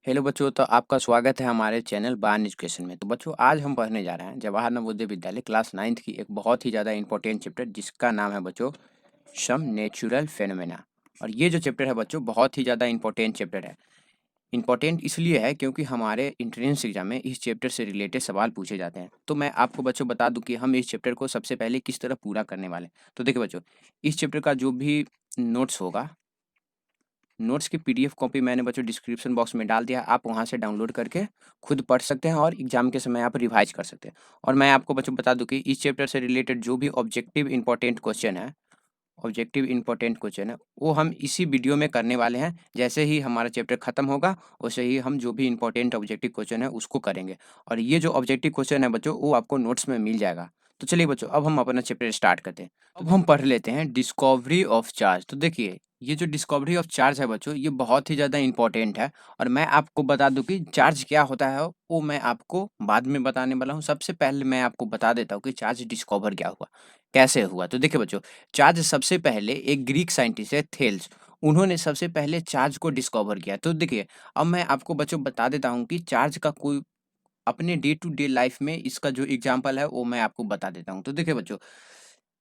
Hello बच्चों, तो आपका स्वागत है हमारे चैनल बान एजुकेशन में। तो बच्चों, आज हम पढ़ने जा रहे हैं जवाहर नवोदय विद्यालय क्लास 9th की एक बहुत ही ज़्यादा इंपॉर्टेंट चैप्टर, जिसका नाम है बच्चों सम नेचुरल फेनोमेना। और ये जो चैप्टर है बच्चों, बहुत ही ज़्यादा इंपॉर्टेंट चैप्टर है। इंपॉर्टेंट इसलिए है क्योंकि हमारे एंट्रेंस एग्जाम में इस चैप्टर से रिलेटेड सवाल पूछे जाते हैं। तो मैं आपको बच्चों बता दूं कि हम इस चैप्टर को सबसे पहले किस तरह पूरा करने वाले हैं। तो देखिए बच्चों, इस चैप्टर का जो भी नोट्स होगा, नोट्स की पीडीएफ कॉपी मैंने बच्चों डिस्क्रिप्शन बॉक्स में डाल दिया। आप वहाँ से डाउनलोड करके खुद पढ़ सकते हैं और एग्जाम के समय आप रिवाइज कर सकते हैं। और मैं आपको बच्चों बता दूं कि इस चैप्टर से रिलेटेड जो भी ऑब्जेक्टिव इंपॉर्टेंट क्वेश्चन है वो हम इसी वीडियो में करने वाले हैं। जैसे ही हमारा चैप्टर खत्म होगा वैसे ही हम जो भी इंपॉर्टेंट ऑब्जेक्टिव क्वेश्चन है उसको करेंगे। और ये जो ऑब्जेक्टिव क्वेश्चन है बच्चों, वो आपको नोट्स में मिल जाएगा। तो चलिए बच्चों, अब हम अपना चैप्टर स्टार्ट करते हैं। अब हम पढ़ लेते हैं डिस्कवरी ऑफ चार्ज। तो देखिए, ये जो डिस्कवरी ऑफ चार्ज है बच्चों, ये बहुत ही ज़्यादा इंपॉर्टेंट है। और मैं आपको बता दूं कि चार्ज क्या होता है वो मैं आपको बाद में बताने वाला हूँ। सबसे पहले मैं आपको बता देता हूँ कि चार्ज डिस्कवर क्या हुआ, कैसे हुआ। तो देखिए बच्चों, चार्ज सबसे पहले एक ग्रीक साइंटिस्ट है थेल्स, उन्होंने सबसे पहले चार्ज को डिस्कवर किया। तो देखिए, अब मैं आपको बच्चों बता देता हूँ कि चार्ज का कोई अपने डे टू डे लाइफ में इसका जो एग्जांपल है वो मैं आपको बता देता हूँ। तो देखिए बच्चों,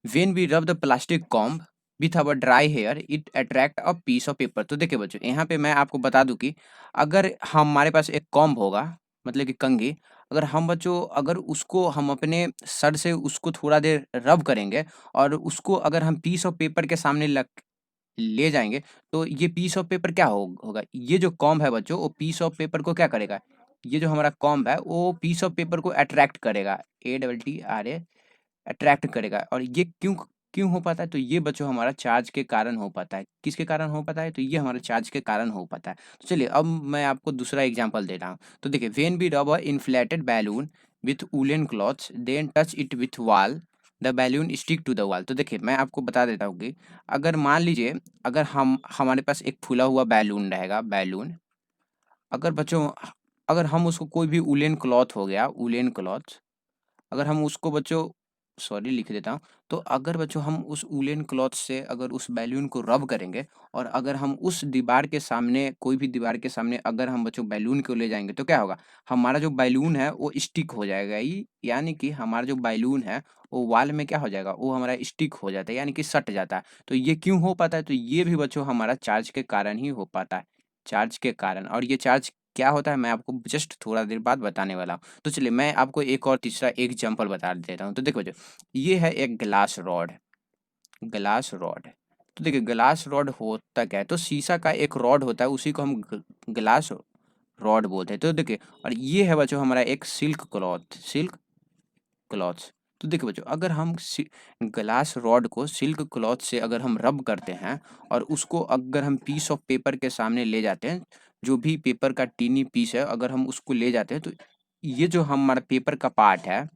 when we rub the plastic comb with our dry hair it attract a piece of paper. तो देखिए बच्चों, यहाँ पे मैं आपको बता दूं कि अगर हमारे पास एक कॉम्ब होगा, मतलब कि कंघी, अगर हम बच्चों अगर उसको हम अपने सर से उसको थोड़ा देर रब करेंगे और उसको अगर हम पीस ऑफ पेपर के सामने ले जाएंगे, तो ये पीस ऑफ पेपर क्या होगा, ये जो कॉम्ब है बच्चों, वो पीस ऑफ पेपर को क्या करेगा, ये जो हमारा कॉम्ब है वो पीस ऑफ पेपर को अट्रैक्ट करेगा, ATTRA, अट्रैक्ट करेगा। और ये क्यों क्यों हो पाता है? तो ये बच्चों हमारा चार्ज के कारण हो पाता है। किसके कारण हो पाता है? तो ये हमारे चार्ज के कारण हो पाता है। तो चलिए, अब मैं आपको दूसरा एग्जांपल दे रहा हूँ। तो देखिए, when we rub a inflated balloon with woollen clothes then touch it with wall the balloon stick to the wall. तो देखिए, मैं आपको बता देता हूँ कि अगर मान लीजिए, अगर हमारे पास एक फूला हुआ बैलून रहेगा, बैलून, अगर बच्चों अगर हम उसको कोई भी वूलन क्लॉथ हो गया, वूलन क्लॉथ, अगर हम उसको बच्चों, सॉरी लिख देता हूँ। तो अगर बच्चों हम उस वूलन क्लॉथ से अगर उस बैलून को रब करेंगे और अगर हम उस दीवार के सामने, कोई भी दीवार के सामने अगर हम बच्चों बैलून को ले जाएँगे, तो क्या होगा? हमारा जो बैलून है वो स्टिक हो जाएगा। ये यानी कि हमारा जो बैलून है वो वॉल में क्या हो जाएगा? वो हमारा स्टिक हो जाता है, यानी कि सट जाता है। तो ये क्यों हो पाता है? तो ये भी बच्चों हमारा चार्ज के कारण ही हो पाता है, चार्ज के कारण। और ये चार्ज क्या होता है मैं आपको जस्ट थोड़ा देर बाद बताने वाला हूँ। तो चलिए, मैं आपको एक और तीसरा एग्जांपल बता देता हूँ। तो देखो बच्चों, ये है एक ग्लास रॉड, ग्लास रॉड। तो देखिए, ग्लास रॉड होता क्या है? तो शीशा का एक रॉड होता है, उसी को हम ग्लास रॉड बोलते हैं। तो देखिए, और ये है बच्चों हमारा एक सिल्क क्लॉथ, सिल्क क्लॉथ्स। तो देखिए बच्चों, अगर हम ग्लास रॉड को सिल्क क्लॉथ से अगर हम रब करते हैं और उसको अगर हम पीस ऑफ पेपर के सामने ले जाते हैं, जो भी पेपर का टीनी पीस है अगर हम उसको ले जाते हैं, तो ये जो हमारा पेपर का पार्ट है,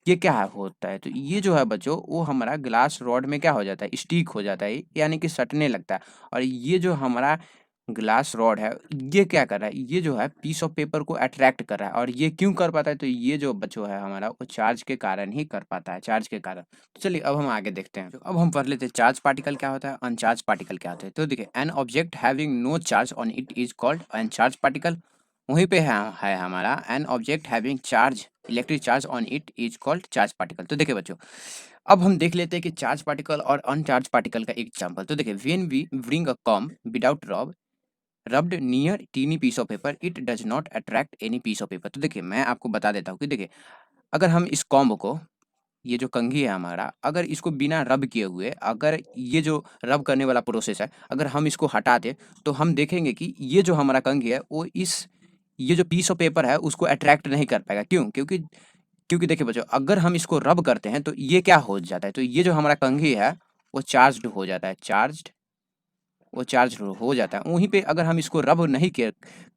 ये क्या होता है? तो ये जो है बच्चों, वो हमारा ग्लास रॉड में क्या हो जाता है? स्टिक हो जाता है, यानी कि सटने लगता है। और ये जो हमारा ग्लास रॉड है, ये क्या कर रहा है? ये जो है पीस ऑफ पेपर को अट्रैक्ट कर रहा है। और ये क्यों कर पाता है? तो ये जो बच्चों है हमारा, वो चार्ज के कारण ही कर पाता है, चार्ज के कारण। तो चलिए, अब हम आगे देखते हैं। तो अब हम पढ़ लेते हैं चार्ज पार्टिकल क्या होता है, अनचार्ज पार्टिकल क्या होता है। तो देखिए, an object having no charge on it is called uncharge particle. वहीं पे है हमारा an object having charge, electric charge on it is called charge particle. तो देखिए बच्चों, अब हम देख लेते हैं कि चार्ज पार्टिकल और अनचार्ज पार्टिकल का एग्जांपल। तो देखिए, when we bring a comb without rubbed near tiny piece of paper it does not attract any piece of paper. तो देखिए, मैं आपको बता देता हूँ कि देखिए, अगर हम इस कॉम्ब को, ये जो कंघी है हमारा, अगर इसको बिना रब किए हुए, अगर ये जो रब करने वाला प्रोसेस है अगर हम इसको हटा दें, तो हम देखेंगे कि ये जो हमारा कंघी है वो इस, ये जो पीस ऑफ पेपर है उसको अट्रैक्ट नहीं कर पाएगा। क्यों? क्योंकि क्योंकि देखिए बच्चों, अगर हम इसको रब करते हैं तो ये क्या हो जाता है? तो ये जो हमारा कंघी है वो चार्ज्ड हो जाता है, चार्ज्ड, वो चार्ज हो जाता है। वहीं पे अगर हम इसको रब नहीं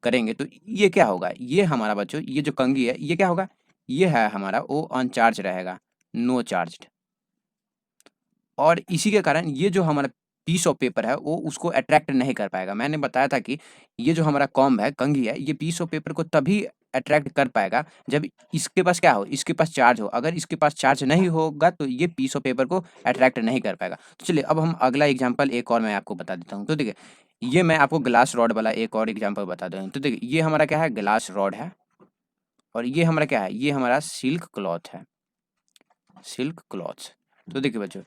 करेंगे, तो ये क्या होगा? ये हमारा बच्चों, ये जो कंघी है ये क्या होगा? ये है हमारा वो अनचार्ज रहेगा, नो चार्ज्ड। और इसी के कारण ये जो हमारा पीस ऑफ पेपर है वो उसको अट्रैक्ट नहीं कर पाएगा। मैंने बताया था कि ये जो हमारा कॉम्ब है, कंघी है, ये पीस ऑफ पेपर को तभी अट्रैक्ट कर पाएगा जब इसके पास क्या हो, इसके पास चार्ज हो। अगर इसके पास चार्ज नहीं होगा तो ये पीस ऑफ पेपर को अट्रैक्ट नहीं कर पाएगा। तो चलिए अब हम अगला एग्जांपल एक और मैं आपको बता देता हूँ। तो देखिए ये मैं आपको ग्लास रॉड वाला एक और एग्जांपल बता दूँ। तो देखिए ये हमारा क्या है, ग्लास रॉड है, और ये हमारा क्या है, ये हमारा सिल्क क्लॉथ है, सिल्क क्लॉथ्स। तो देखिए बच्चों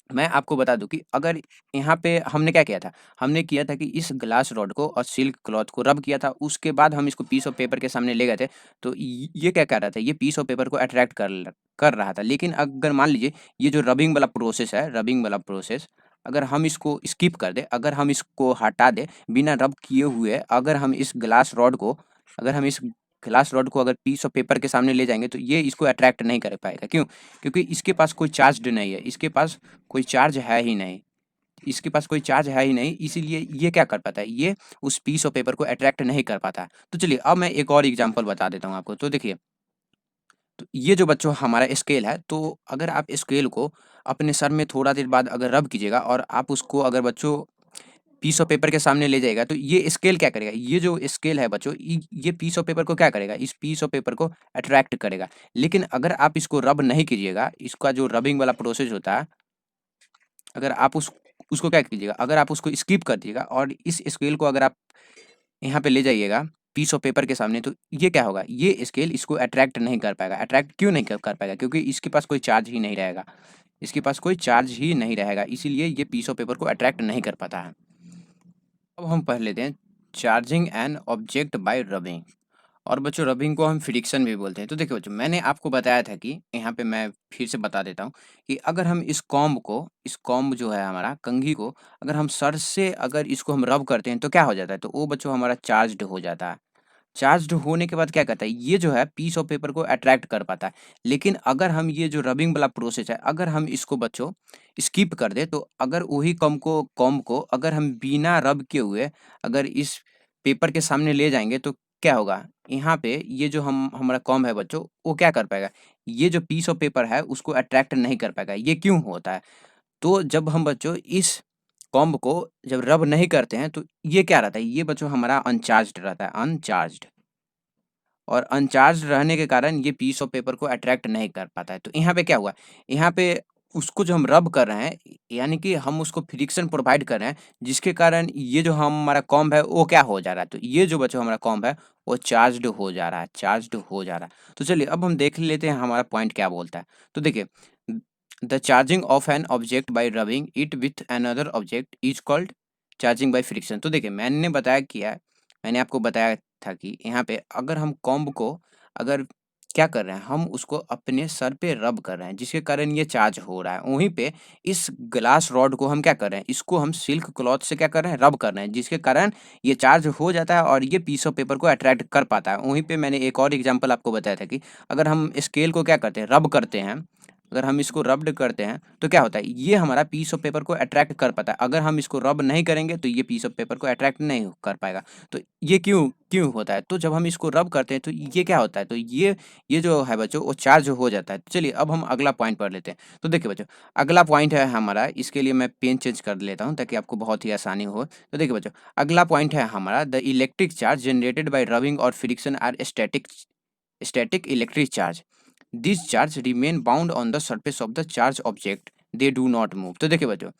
मैं आपको बता दूं कि अगर यहाँ पे हमने क्या किया था, हमने किया था कि इस ग्लास रॉड को और सिल्क क्लॉथ को रब किया था, उसके बाद हम इसको पीस ऑफ पेपर के सामने ले गए थे। तो ये क्या कर रहा था, ये पीस ऑफ पेपर को अट्रैक्ट कर रहा था। लेकिन अगर मान लीजिए ये जो रबिंग वाला प्रोसेस है, रबिंग वाला प्रोसेस अगर हम इसको स्किप कर दे, अगर हम इसको हटा दे बिना रब किए हुए, अगर हम इस ग्लास रॉड को अगर हम इस ग्लास रॉड को अगर पीस ऑफ पेपर के सामने ले जाएंगे तो ये इसको अट्रैक्ट नहीं कर पाएगा। क्यों? क्योंकि इसके पास कोई चार्ज नहीं है, इसके पास कोई चार्ज है ही नहीं, इसके पास कोई चार्ज है ही नहीं, इसीलिए ये क्या कर पाता है, ये उस पीस ऑफ पेपर को अट्रैक्ट नहीं कर पाता है। तो चलिए अब मैं एक और एग्जांपल बता देता हूँ आपको। तो देखिए तो ये जो बच्चों हमारा स्केल है, तो अगर आप स्केल को अपने सर में थोड़ा देर बाद अगर रब कीजिएगा और आप उसको अगर बच्चों पीस ऑफ पेपर के सामने ले जाएगा, तो ये स्केल क्या करेगा, ये जो स्केल है बच्चों ये पीस ऑफ पेपर को क्या करेगा, इस पीस ऑफ पेपर को अट्रैक्ट करेगा। लेकिन अगर आप इसको रब नहीं कीजिएगा, इसका जो रबिंग वाला प्रोसेस होता है, अगर आप उसको क्या कीजिएगा, अगर आप उसको स्किप कर दिएगा और इस स्केल को अगर आप यहाँ पे ले जाइएगा पीस ऑफ पेपर के सामने, तो ये क्या होगा, ये स्केल इसको अट्रैक्ट नहीं कर पाएगा। अट्रैक्ट क्यों नहीं कर पाएगा? क्योंकि इसके पास कोई चार्ज ही नहीं रहेगा, इसके पास कोई चार्ज ही नहीं रहेगा, इसीलिए ये पीस ऑफ पेपर को अट्रैक्ट नहीं कर पाता है। अब हम पढ़ लेते हैं charging an object by rubbing, और बच्चों रबिंग को हम फ्रिक्शन भी बोलते हैं। तो देखिए बच्चों मैंने आपको बताया था कि यहाँ पे मैं फिर से बता देता हूँ कि अगर हम इस कॉम्ब जो है हमारा कंघी को, अगर हम सर से अगर इसको हम रब करते हैं तो क्या हो जाता है, तो वो बच्चों हमारा चार्ज्ड हो जाता है। चार्ज्ड होने के बाद क्या करता है, ये जो है पीस ऑफ पेपर को अट्रैक्ट कर पाता है। लेकिन अगर हम ये जो रबिंग वाला प्रोसेस है, अगर हम इसको बच्चों स्किप कर दे, तो अगर वही कॉम्ब को अगर हम बिना रब किए हुए अगर इस पेपर के सामने ले जाएंगे तो क्या होगा, यहाँ पे ये जो हम हमारा कॉम्ब है बच्चों, वो क्या कर पाएगा, ये जो पीस ऑफ पेपर है उसको अट्रैक्ट नहीं कर पाएगा। ये क्यों होता है? तो जब हम बच्चों इस कॉम्ब को जब रब नहीं करते हैं तो ये क्या रहता है, ये बच्चों हमारा अनचार्ज्ड रहता है, अनचार्ज्ड। और अनचार्ज रहने के कारण ये पीस ऑफ पेपर को अट्रैक्ट नहीं कर पाता है। तो यहाँ पे क्या हुआ, यहाँ पे उसको जो हम रब कर रहे हैं, यानी कि हम उसको फ्रिक्शन प्रोवाइड कर रहे हैं, जिसके कारण ये जो हमारा कॉम्ब है वो क्या हो जा रहा है, तो ये जो बच्चों हमारा कॉम्ब है वो चार्ज्ड हो जा रहा है, चार्ज्ड हो जा रहा है। तो चलिए अब हम देख लेते हैं हमारा पॉइंट क्या बोलता है। तो देखिए the charging of an object by rubbing it with another object is called charging by friction. तो देखिए मैंने आपको बताया था कि यहाँ पे अगर हम कॉम्ब को अगर क्या कर रहे हैं, हम उसको अपने सर पे रब कर रहे हैं, जिसके कारण ये चार्ज हो रहा है। वहीं पे इस ग्लास रॉड को हम क्या कर रहे हैं, इसको हम सिल्क क्लॉथ से क्या कर रहे हैं, रब कर रहे हैं, जिसके कारण ये चार्ज हो जाता है और ये पीस ऑफ पेपर को अट्रैक्ट कर पाता है। वहीं पे मैंने एक और एग्जांपल आपको बताया था कि अगर हम स्केल को क्या करते हैं, रब करते हैं, अगर हम इसको रब्ड करते हैं तो क्या होता है, ये हमारा पीस ऑफ पेपर को अट्रैक्ट कर पाता है। अगर हम इसको रब नहीं करेंगे तो ये पीस ऑफ पेपर को अट्रैक्ट नहीं कर पाएगा। तो ये क्यों क्यों होता है, तो जब हम इसको रब करते हैं तो ये क्या होता है, तो ये जो है बच्चों वो चार्ज हो जाता है। तो चलिए अब हम अगला पॉइंट पढ़ लेते हैं। तो देखिए बच्चों अगला पॉइंट है हमारा, इसके लिए मैं पेन चेंज कर लेता हूँ ताकि आपको बहुत ही आसानी हो। तो देखिए बच्चों अगला पॉइंट है हमारा the electric charge generated by rubbing और friction are static electric charge, this charge remain bound on the surface of the charge object, they do not move. तो देखिए बच्चों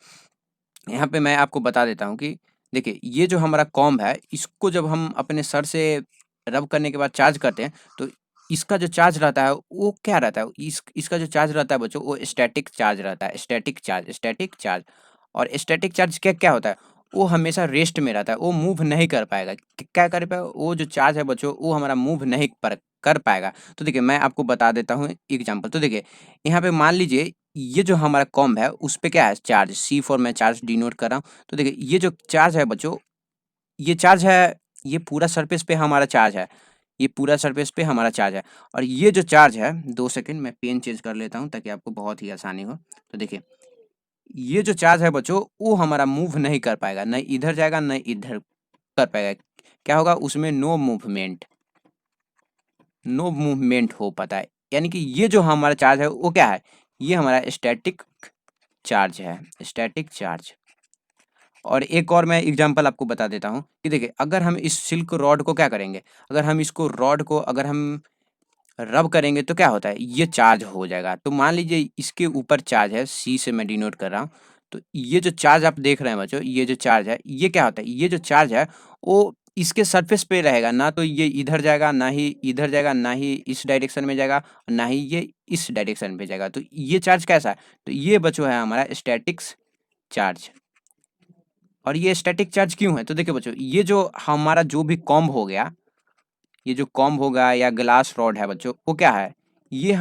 यहाँ पे मैं आपको बता देता हूँ कि देखिए ये जो हमारा कॉम्ब है, इसको जब हम अपने सर से रब करने के बाद चार्ज करते हैं तो इसका जो चार्ज रहता है वो क्या रहता है, इसका जो चार्ज रहता है बच्चों वो स्टैटिक चार्ज रहता है, स्टैटिक चार्ज। और स्टैटिक चार्ज क्या क्या होता है, वो हमेशा रेस्ट में रहता है, वो मूव नहीं कर पाएगा। क्या कर पाएगा, वो जो चार्ज है बच्चों वो हमारा मूव नहीं कर पाएगा। तो देखिए मैं आपको बता देता हूँ एग्जाम्पल। तो देखिए यहाँ पे मान लीजिए ये जो हमारा कॉम्ब है उस पे क्या है, चार्ज सी फॉर मैं चार्ज डिनोट कर रहा हूँ। तो देखिए ये जो चार्ज है बच्चों, ये चार्ज है, ये पूरा सरफेस पे हमारा चार्ज है, ये पूरा सरफेस पे हमारा चार्ज है। और ये जो चार्ज है, 2 सेकंड मैं पेन चेंज कर लेता हूँ ताकि आपको बहुत ही आसानी हो। तो देखिए ये जो चार्ज है बच्चों वो हमारा मूव नहीं कर पाएगा, न इधर जाएगा न इधर कर पाएगा। क्या होगा उसमें, नो मूवमेंट हो पाता है। यानी कि ये जो हमारा चार्ज है वो क्या है, ये हमारा स्टैटिक चार्ज है, स्टैटिक चार्ज। और एक और मैं एग्जांपल आपको बता देता हूँ कि देखिए, अगर हम इस सिल्क रॉड को क्या करेंगे, अगर हम इसको रॉड को अगर हम रब करेंगे तो क्या होता है, ये चार्ज हो जाएगा। तो मान लीजिए इसके ऊपर चार्ज है, सी से मैं डिनोट कर रहा हूँ। तो ये जो चार्ज आप देख रहे हैं बच्चों, ये जो चार्ज है, ये क्या होता है, ये जो चार्ज है वो इसके सरफेस पे रहेगा, ना तो ये इधर जाएगा, ना ही इधर जाएगा, ना ही इस डायरेक्शन में जाएगा, ना ही ये इस डायरेक्शन में जाएगा। तो ये चार्ज कैसा है, तो ये बच्चों है हमारा स्टैटिक्स चार्ज। और ये स्टैटिक चार्ज क्यों है, तो देखिए बच्चों, ये जो हमारा जो भी कॉम्ब हो गया, ये जो कॉम्ब होगा या ग्लास रॉड है बच्चों, वो क्या है, ये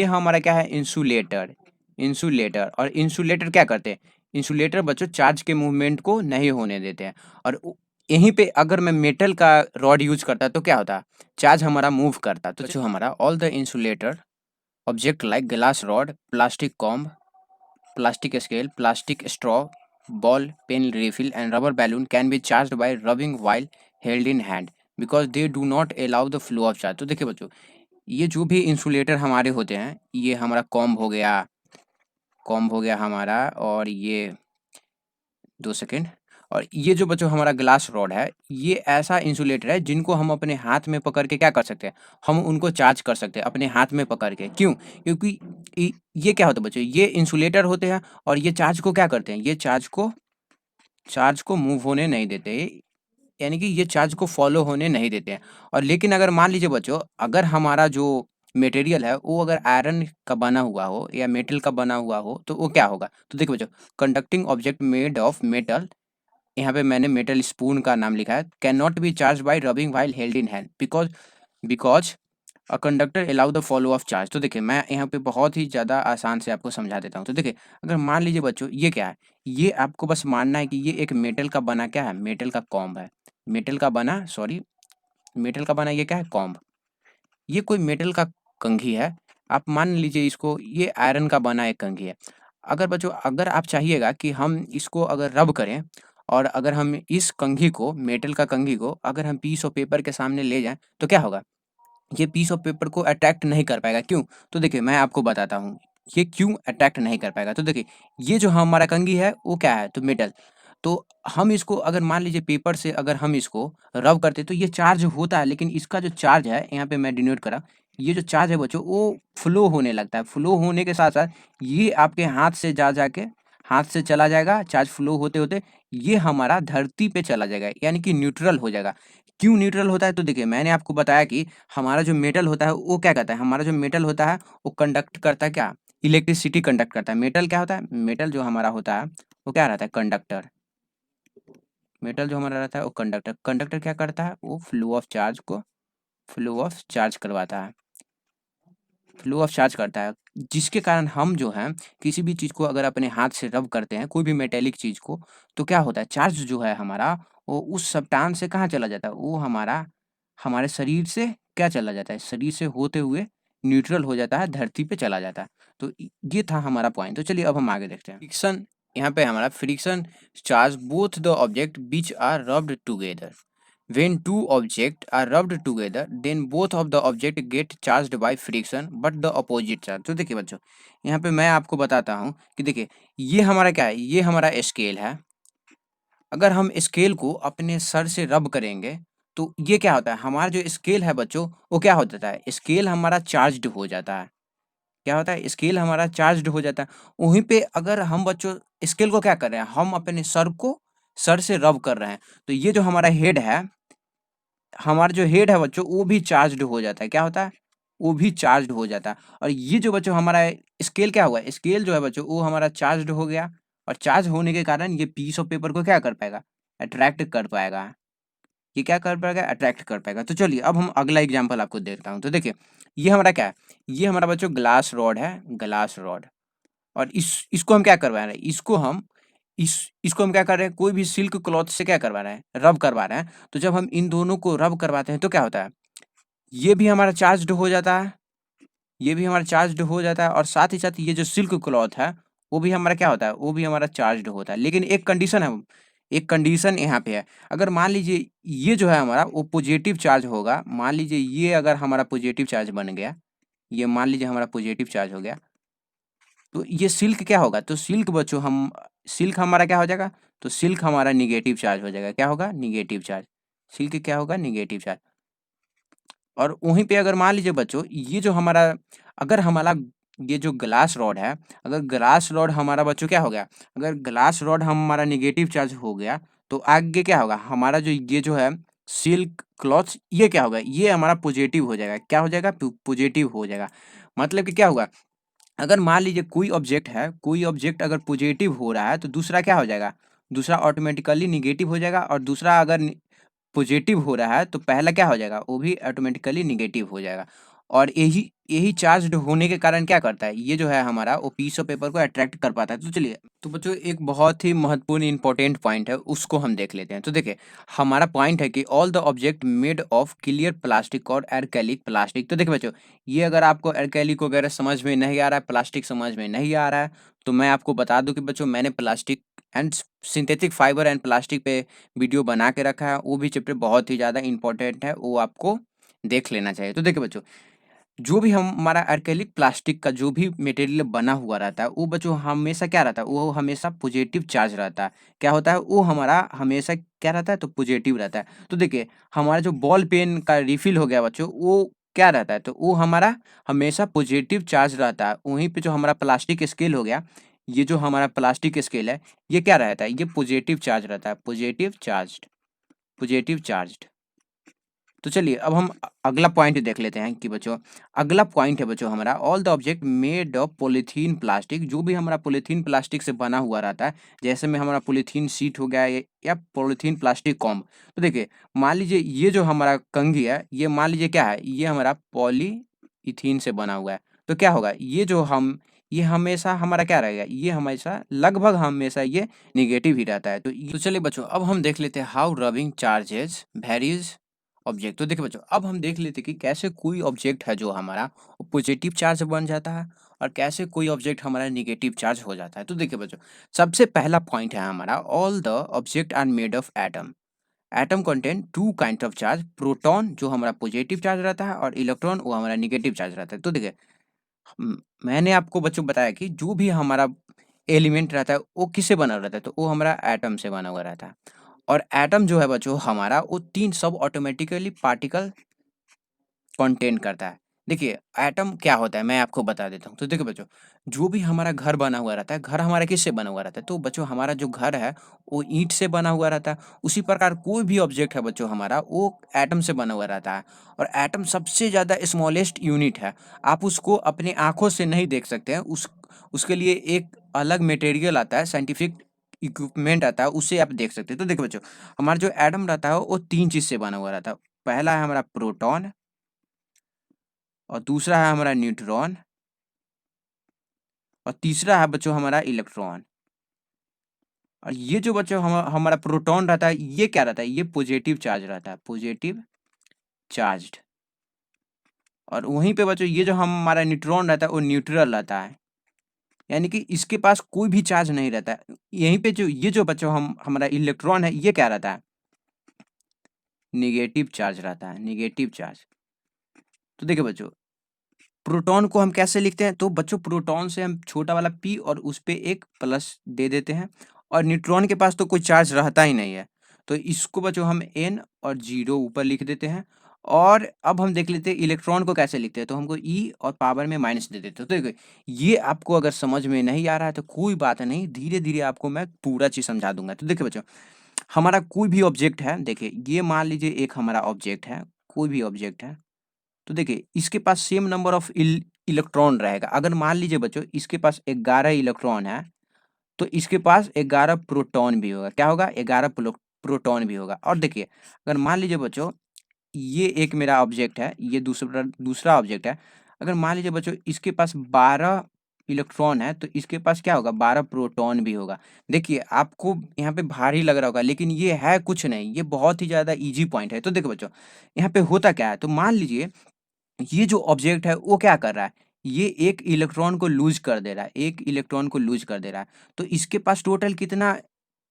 हमारा क्या है, इंसुलेटर। इंसुलेटर, और इंसुलेटर क्या करते हैं, इंसुलेटर बच्चों चार्ज के मूवमेंट को नहीं होने देते हैं। और यहीं पे अगर मैं मेटल का रॉड यूज करता तो क्या होता, चार्ज हमारा मूव करता। तो जो हमारा all the insulator object like glass rod, plastic comb, plastic scale, plastic straw, ball, pen refill, and rubber balloon can be charged by rubbing while held in hand because they do not allow the flow of charge। तो देखिए बच्चों, ये जो भी insulator हमारे होते हैं, ये हमारा कॉम्ब हो गया हमारा, और ये 2 सेकेंड, और ये जो बच्चों हमारा ग्लास रॉड है, ये ऐसा इंसुलेटर है जिनको हम अपने हाथ में पकड़ के क्या कर सकते हैं, हम उनको चार्ज कर सकते हैं अपने हाथ में पकड़ के। क्यों, क्योंकि ये क्या होता है बच्चों, ये इंसुलेटर होते हैं और ये चार्ज को क्या करते हैं, ये चार्ज को मूव होने नहीं देते, यानी कि ये चार्ज को फॉलो होने नहीं देते हैं। और लेकिन अगर मान लीजिए बच्चों, अगर हमारा जो मटेरियल है वो अगर आयरन का बना हुआ हो या मेटल का बना हुआ हो, तो वो क्या होगा, तो देखिए बच्चों, conducting object made of metal, यहाँ पे मैंने मेटल स्पून का नाम लिखा है, can not B charge by rubbing while held in hand because a conductor allow the follow of charge. तो देखिए, मैं यहाँ पे बहुत ही ज़्यादा आसान से आपको समझा देता हूँ। तो देखिए, अगर मान लीजिए बच्चों, ये क्या है, ये आपको बस मानना है कि ये एक मेटल का बना क्या है, मेटल का कॉम्ब है। मेटल का बना ये क्या है, कॉम्ब। ये कोई मेटल का कंघी है, आप मान लीजिए इसको, ये आयरन का बना एक कंघी है। अगर बच्चों, अगर आप चाहिएगा कि हम इसको अगर रब करें, और अगर हम इस कंघी को, मेटल का कंघी को अगर हम पीस ऑफ पेपर के सामने ले जाएँ, तो क्या होगा, ये पीस ऑफ पेपर को अट्रैक्ट नहीं कर पाएगा। क्यों, तो देखिए मैं आपको बताता हूँ, ये क्यों अट्रैक्ट नहीं कर पाएगा। तो देखिए, ये जो हमारा कंघी है वो क्या है, तो मेटल। तो हम इसको अगर मान लीजिए पेपर से अगर हम इसको रब करते तो ये चार्ज होता है, लेकिन इसका जो चार्ज है, यहाँ पे मैं डिनोट करा, ये जो चार्ज है बच्चों, वो फ्लो होने लगता है। फ्लो होने के साथ साथ ये आपके हाथ से जा जाके हाथ से चला जाएगा, चार्ज फ्लो होते होते ये हमारा धरती पे चला जाएगा, यानी कि न्यूट्रल हो जाएगा। क्यों न्यूट्रल होता है, तो देखिए मैंने आपको बताया कि हमारा जो मेटल होता है वो क्या करता है, हमारा जो मेटल होता है वो कंडक्ट करता है क्या, इलेक्ट्रिसिटी कंडक्ट करता है। मेटल क्या होता है, मेटल जो हमारा होता है वो क्या रहता है, कंडक्टर। मेटल जो हमारा रहता है वो कंडक्टर। कंडक्टर क्या करता है, वो फ्लो ऑफ चार्ज करवाता है, फ्लो ऑफ चार्ज करता है, जिसके कारण हम जो है किसी भी चीज़ को अगर अपने हाथ से रब करते हैं, कोई भी मेटेलिक चीज़ को, तो क्या होता है, चार्ज जो है हमारा वो उस सब्सटेंस से कहाँ चला जाता है, वो हमारे शरीर से क्या चला जाता है, शरीर से होते हुए न्यूट्रल हो जाता है, धरती पे चला जाता है। तो ये था हमारा पॉइंट। तो चलिए अब हम आगे देखते हैं। फ्रिक्शन, यहाँ पे हमारा friction charge both the object which are rubbed together. When two objects are rubbed together, then both of the object get charged by friction, but the opposite charge। तो देखिए बच्चों, यहाँ पे मैं आपको बताता हूँ कि देखिए, ये हमारा क्या है, ये हमारा स्केल है। अगर हम स्केल को अपने सर से रब करेंगे, तो ये क्या होता है, हमारा जो स्केल है बच्चों, वो क्या हो जाता है, स्केल हमारा चार्ज्ड हो जाता है। क्या होता है, स्केल हमारा चार्ज्ड हो जाता है। वहीं पे अगर हम बच्चों स्केल को क्या कर रहे हैं, हम अपने सर से रब कर रहे हैं, तो ये जो हमारा हेड है, हमारा जो हेड है बच्चों, वो भी चार्ज्ड हो जाता है। क्या होता है, वो भी चार्ज्ड हो जाता है। और ये जो बच्चों हमारा स्केल क्या हुआ, स्केल जो है बच्चों, वो हमारा चार्ज्ड हो गया, और चार्ज होने के कारण ये पीस ऑफ पेपर को क्या कर पाएगा, अट्रैक्ट कर पाएगा। ये क्या कर पाएगा, अट्रैक्ट कर पाएगा। तो चलिए अब हम अगला एग्जाम्पल आपको देता हूँ। तो देखिए, ये हमारा क्या है, ये हमारा बच्चों ग्लास रॉड है, ग्लास रॉड। और इसको हम क्या करवा रहे हैं, इसको हम क्या कर रहे हैं, कोई भी सिल्क क्लॉथ से क्या करवा रहे हैं, रब करवा रहे हैं। तो जब हम इन दोनों को रब करवाते हैं तो क्या होता है, ये भी हमारा चार्ज्ड हो जाता है, ये भी हमारा चार्ज्ड हो जाता है, और साथ ही साथ ये जो सिल्क क्लॉथ है वो भी हमारा क्या होता है, वो भी हमारा चार्ज्ड होता है। लेकिन एक कंडीशन है, एक कंडीशन यहाँ पे है। अगर मान लीजिए ये जो है हमारा वो पॉजिटिव चार्ज होगा, मान लीजिए ये अगर हमारा पॉजिटिव चार्ज बन गया, ये मान लीजिए हमारा पॉजिटिव चार्ज हो गया, तो ये सिल्क क्या होगा, तो सिल्क बच्चों, हम सिल्क हमारा क्या हो जाएगा, तो सिल्क हमारा निगेटिव चार्ज हो जाएगा, क्या होगा, निगेटिव चार्ज। सिल्क क्या होगा, निगेटिव चार्ज। और वहीं पे अगर मान लीजिए बच्चों ये जो हमारा, अगर हमारा ये जो ग्लास रॉड है, अगर ग्लास रॉड हमारा बच्चों क्या हो गया, अगर ग्लास रॉड हमारा निगेटिव चार्ज हो गया, तो आगे क्या होगा, हमारा जो ये जो है सिल्क क्लॉथ, ये क्या होगा, ये हमारा पॉजिटिव हो जाएगा, क्या हो जाएगा, पॉजिटिव हो जाएगा। मतलब कि क्या होगा, अगर मान लीजिए कोई ऑब्जेक्ट है, कोई ऑब्जेक्ट अगर पॉजिटिव हो रहा है तो दूसरा क्या हो जाएगा, दूसरा ऑटोमेटिकली निगेटिव हो जाएगा, और दूसरा अगर पॉजिटिव हो रहा है तो पहला क्या हो जाएगा, वो भी ऑटोमेटिकली निगेटिव हो जाएगा। और यही यही चार्ज्ड होने के कारण क्या करता है, ये जो है हमारा वो पीस ऑफ पेपर को अट्रैक्ट कर पाता है। तो चलिए, तो बच्चों एक बहुत ही महत्वपूर्ण इंपॉर्टेंट पॉइंट है, उसको हम देख लेते हैं। तो देखिए, हमारा पॉइंट है कि all the object made of clear plastic और एल्कैलिक प्लास्टिक। तो देखिए बच्चों, ये अगर आपको एल्कैलिक वगैरह समझ में नहीं आ रहा है, प्लास्टिक समझ में नहीं आ रहा है, तो मैं आपको बता दूं कि बच्चों मैंने plastic and synthetic fibre and plastic पे वीडियो बना के रखा है, वो भी चैप्टर बहुत ही ज़्यादा इंपॉर्टेंट है, वो आपको देख लेना चाहिए। तो देखिए बच्चों, जो भी हम हमारा एक्रेलिक प्लास्टिक का जो भी मटेरियल बना हुआ रहता है, वो बच्चों हमेशा क्या रहता है, वो हमेशा पॉजिटिव चार्ज रहता है। क्या होता है, वो हमारा हमेशा क्या रहता है, तो पॉजिटिव रहता है। तो देखिए, हमारा जो बॉल पेन का रिफिल हो गया बच्चों, वो क्या रहता है, तो वो हमारा हमेशा पॉजिटिव चार्ज रहता है। वहीं पे जो हमारा प्लास्टिक स्केल हो गया, ये जो हमारा प्लास्टिक स्केल है, ये क्या रहता है, ये पॉजिटिव चार्ज रहता है, पॉजिटिव चार्ज्ड, पॉजिटिव चार्ज्ड। तो चलिए अब हम अगला पॉइंट देख लेते हैं कि बच्चों, अगला पॉइंट है बच्चों हमारा, all the object made of polythene plastic. जो भी हमारा पॉलीथीन प्लास्टिक से बना हुआ रहता है, जैसे में हमारा पॉलीथीन शीट हो गया या पॉलीथीन प्लास्टिक कॉम्ब। तो देखिए, मान लीजिए ये जो हमारा कंघी है, ये मान लीजिए क्या है, ये हमारा पॉलीइथीन से बना हुआ है। तो क्या होगा, ये जो हम, ये हमेशा हमारा क्या रहेगा, ये हमेशा लगभग हमेशा ये निगेटिव ही रहता है। तो चलिए बच्चों, अब हम देख लेते हैं how rubbing charges varies object. तो देखिए बच्चों, अब हम देख लेते हैं कि कैसे कोई ऑब्जेक्ट है जो हमारा पॉजिटिव चार्ज बन जाता है, और कैसे कोई ऑब्जेक्ट हमारा निगेटिव चार्ज हो जाता है। तो देखिए बच्चों, सबसे पहला पॉइंट है हमारा, all the object are made of atom. Atom contain two kind of charge, proton जो हमारा पॉजिटिव चार्ज रहता है, और इलेक्ट्रॉन वो हमारा निगेटिव चार्ज रहता है। तो देखिए, मैंने आपको बच्चों बताया कि जो भी हमारा एलिमेंट रहता है वो किससे बना रहता है, तो वो हमारा एटम से बना हुआ रहता है। और एटम जो है बच्चों हमारा, वो तीन सब ऑटोमेटिकली पार्टिकल कंटेन करता है। देखिए, एटम क्या होता है मैं आपको बता देता हूँ। तो देखिए बच्चों, जो भी हमारा घर बना हुआ रहता है, घर हमारा किससे बना हुआ रहता है, तो बच्चों हमारा जो घर है वो ईंट से बना हुआ रहता है। उसी प्रकार कोई भी ऑब्जेक्ट है बच्चों हमारा, वो एटम से बना हुआ रहता है। और एटम सबसे ज़्यादा स्मॉलेस्ट यूनिट है, आप उसको अपनी आँखों से नहीं देख सकते हैं। उसके लिए एक अलग मटेरियल आता है, साइंटिफिक इक्विपमेंट आता है, उससे आप देख सकते हैं। तो देखिए बच्चों, हमारा जो एटम रहता है वो तीन चीज़ से बना हुआ रहता है। पहला है हमारा प्रोटॉन, और दूसरा है हमारा न्यूट्रॉन, और तीसरा है बच्चों हमारा इलेक्ट्रॉन। और ये जो बच्चों हमारा प्रोटॉन रहता है, ये क्या रहता है, ये पॉजिटिव चार्ज रहता है, पॉजिटिव चार्ज्ड। और वहीं पे बच्चों ये जो हमारा न्यूट्रॉन रहता है, वो न्यूट्रल रहता है, यानी कि इसके पास कोई भी चार्ज नहीं रहता है। यहीं पे जो ये जो बच्चों हमारा इलेक्ट्रॉन है, ये क्या रहता है, निगेटिव चार्ज रहता है, निगेटिव चार्ज। तो देखिए बच्चों, प्रोटॉन को हम कैसे लिखते हैं, तो बच्चों प्रोटॉन से हम छोटा वाला p और उस पे एक प्लस दे देते हैं। और न्यूट्रॉन के पास तो कोई चार्ज रहता ही नहीं है, तो इसको बच्चों हम n और 0 ऊपर लिख देते हैं। और अब हम देख लेते हैं इलेक्ट्रॉन को कैसे लिखते हैं, तो हमको e और पावर में माइनस दे देते हैं। तो देखिए, ये आपको अगर समझ में नहीं आ रहा है तो कोई बात नहीं, धीरे धीरे आपको मैं पूरा चीज़ समझा दूंगा। तो देखिए बच्चों, हमारा कोई भी ऑब्जेक्ट है, देखिए ये मान लीजिए एक हमारा ऑब्जेक्ट है, कोई भी ऑब्जेक्ट है। तो देखिए, इसके पास सेम नंबर ऑफ इलेक्ट्रॉन रहेगा। अगर मान लीजिए बच्चों इसके पास 11 इलेक्ट्रॉन है, तो इसके पास 11 प्रोटॉन भी होगा। क्या होगा, 11 प्रोटॉन भी होगा। और देखिए, अगर मान लीजिए बच्चों ये एक मेरा ऑब्जेक्ट है, ये दूसरा दूसरा ऑब्जेक्ट है। अगर मान लीजिए बच्चों इसके पास 12 इलेक्ट्रॉन है, तो इसके पास क्या होगा, 12 प्रोटॉन भी होगा। देखिए, आपको यहाँ पे भारी लग रहा होगा, लेकिन ये है कुछ नहीं, ये बहुत ही ज़्यादा ईज़ी पॉइंट है। तो देखो बच्चों, यहाँ पे होता क्या है, तो मान लीजिए ये जो ऑब्जेक्ट है वो क्या कर रहा है, ये एक इलेक्ट्रॉन को लूज कर दे रहा है, एक इलेक्ट्रॉन को लूज कर दे रहा है। तो इसके पास टोटल कितना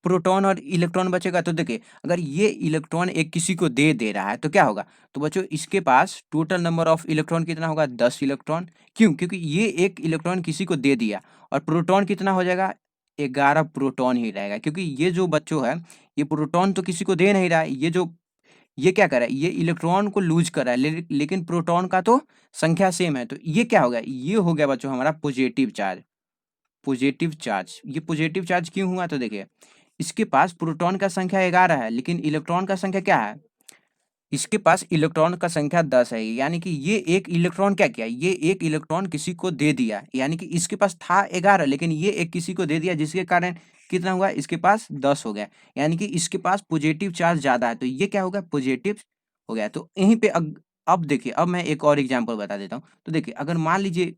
प्रोटॉन और इलेक्ट्रॉन बचेगा, तो देखिए अगर ये इलेक्ट्रॉन एक किसी को दे दे रहा है तो क्या होगा, तो बच्चों इसके पास टोटल नंबर ऑफ इलेक्ट्रॉन कितना होगा, 10 इलेक्ट्रॉन। क्यों, क्योंकि ये एक इलेक्ट्रॉन किसी को दे दिया। और प्रोटॉन कितना हो जाएगा, 11 प्रोटॉन ही रहेगा, क्योंकि ये जो बच्चों है ये प्रोटॉन तो किसी को दे नहीं रहा है, ये क्या कर रहा है, ये इलेक्ट्रॉन को लूज कर रहा है, लेकिन प्रोटॉन का तो संख्या सेम है। तो ये क्या हो गया, ये हो गया बच्चों हमारा पॉजिटिव चार्ज। पॉजिटिव चार्ज, ये पॉजिटिव चार्ज क्यों हुआ, तो देखिए इसके पास प्रोटॉन का संख्या 11 है, लेकिन इलेक्ट्रॉन का संख्या क्या है, इसके पास इलेक्ट्रॉन का संख्या 10 है, यानी कि ये एक इलेक्ट्रॉन क्या किया, ये एक इलेक्ट्रॉन किसी को दे दिया, यानी कि इसके पास था 11 लेकिन ये एक किसी को दे दिया, जिसके कारण कितना हुआ, इसके पास 10 हो गया, यानी कि इसके पास पॉजिटिव चार्ज ज्यादा है, तो ये क्या होगा, पॉजिटिव हो गया। तो यहीं पे अब देखिए, अब मैं एक और एग्जांपल बता देता हूँ। तो देखिए अगर मान लीजिए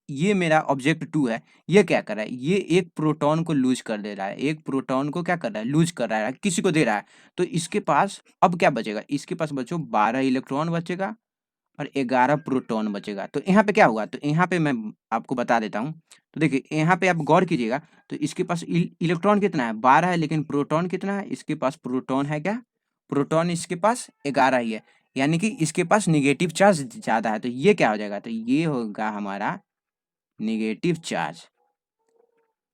ये मेरा ऑब्जेक्ट 2 है, ये क्या कर रहा है, ये एक प्रोटॉन को लूज कर दे रहा है, एक प्रोटॉन को क्या कर रहा है, लूज कर रहा है, किसी को दे रहा है। तो इसके पास अब क्या बचेगा, इसके पास बच्चों 12 इलेक्ट्रॉन बचेगा और 11 प्रोटॉन बचेगा। तो यहाँ पे क्या हुआ, तो यहाँ पे मैं आपको बता देता हूँ। तो देखिए यहाँ पे आप गौर कीजिएगा, तो इसके पास इलेक्ट्रॉन कितना है, 12 है, लेकिन प्रोटॉन कितना है, इसके पास प्रोटॉन है क्या, प्रोटॉन इसके पास 11 ही है, यानी कि इसके पास निगेटिव चार्ज ज्यादा है। तो ये क्या हो जाएगा, तो ये होगा हमारा निगेटिव चार्ज।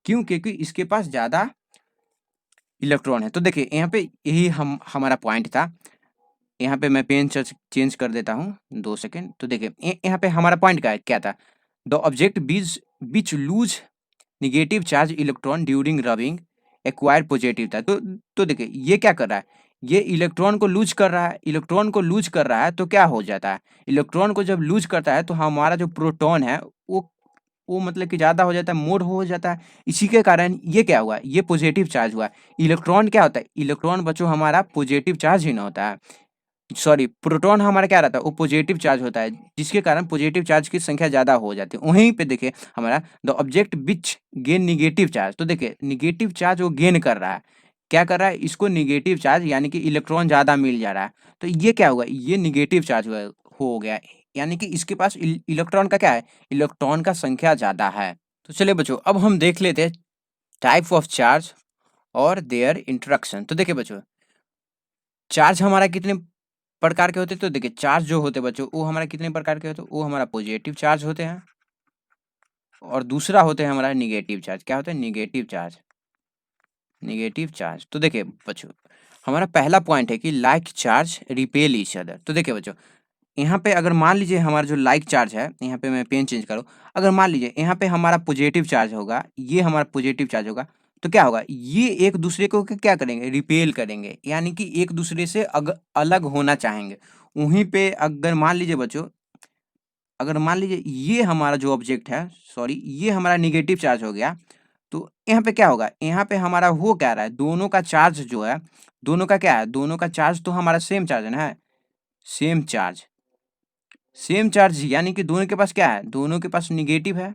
क्यों, क्योंकि इसके पास ज्यादा इलेक्ट्रॉन है। तो देखिए यहाँ पे यही हमारा पॉइंट था। यहाँ पे मैं पेन चेंज कर देता हूँ, 2 सेकेंड। तो देखिए यहाँ पे हमारा पॉइंट क्या था, the object which lose negative charge electron during rubbing acquire positive था। तो देखिए ये क्या कर रहा है, ये इलेक्ट्रॉन को लूज कर रहा है, इलेक्ट्रॉन को लूज कर रहा है, तो क्या हो जाता है, इलेक्ट्रॉन को जब लूज करता है तो हमारा जो प्रोटॉन है वो मतलब कि ज़्यादा हो जाता है, मोर हो जाता है। इसी के कारण ये क्या हुआ, ये पॉजिटिव चार्ज हुआ। इलेक्ट्रॉन क्या होता है, इलेक्ट्रॉन बच्चों हमारा पॉजिटिव चार्ज ही ना होता है, सॉरी प्रोटॉन हमारा क्या रहता है, वो पॉजिटिव चार्ज होता है, जिसके कारण पॉजिटिव चार्ज की संख्या ज़्यादा हो जाती है। वहीं पे देखिए हमारा the object which gain negative charge, तो देखिए निगेटिव चार्ज वो गेन कर रहा है, क्या कर रहा है, इसको निगेटिव चार्ज यानी कि इलेक्ट्रॉन ज़्यादा मिल जा रहा है। तो ये क्या हुआ, ये निगेटिव चार्ज हो गया, यानी कि इसके पास इलेक्ट्रॉन का क्या है, इलेक्ट्रॉन का संख्या ज़्यादा है। तो चलिए बच्चों अब हम देख लेते हैं टाइप ऑफ चार्ज और देयर इंटरेक्शन। तो देखिए बच्चों चार्ज हमारा कितने प्रकार के होते हैं, तो देखिए चार्ज जो होते हैं बच्चों वो हमारा कितने प्रकार के होते हैं, वो हमारा पॉजिटिव चार्ज होते हैं और दूसरा होते हैं हमारा निगेटिव चार्ज। क्या होता है, निगेटिव चार्ज, निगेटिव चार्ज। तो देखिए बच्चों हमारा पहला पॉइंट है कि like charge repel each other. तो देखिए बच्चों यहाँ पे अगर मान लीजिए हमारा जो लाइक चार्ज है, यहाँ पे मैं पेन चेंज करूँ, अगर मान लीजिए यहाँ पे हमारा पॉजिटिव चार्ज होगा, ये हमारा पॉजिटिव चार्ज होगा, तो क्या होगा, ये एक दूसरे को क्या करेंगे, रिपेल करेंगे, यानी कि एक दूसरे से अलग होना चाहेंगे। वहीं पे अगर मान लीजिए बच्चों, अगर मान लीजिए ये हमारा जो ऑब्जेक्ट है, सॉरी ये हमारा निगेटिव चार्ज हो गया, तो यहाँ पे क्या होगा, यहाँ पे हमारा हो क्या रहा है, दोनों का चार्ज जो है, दोनों का क्या है, दोनों का चार्ज तो हमारा सेम चार्ज है ना, है सेम चार्ज, सेम चार्ज, यानी कि दोनों के पास क्या है, दोनों के पास निगेटिव है,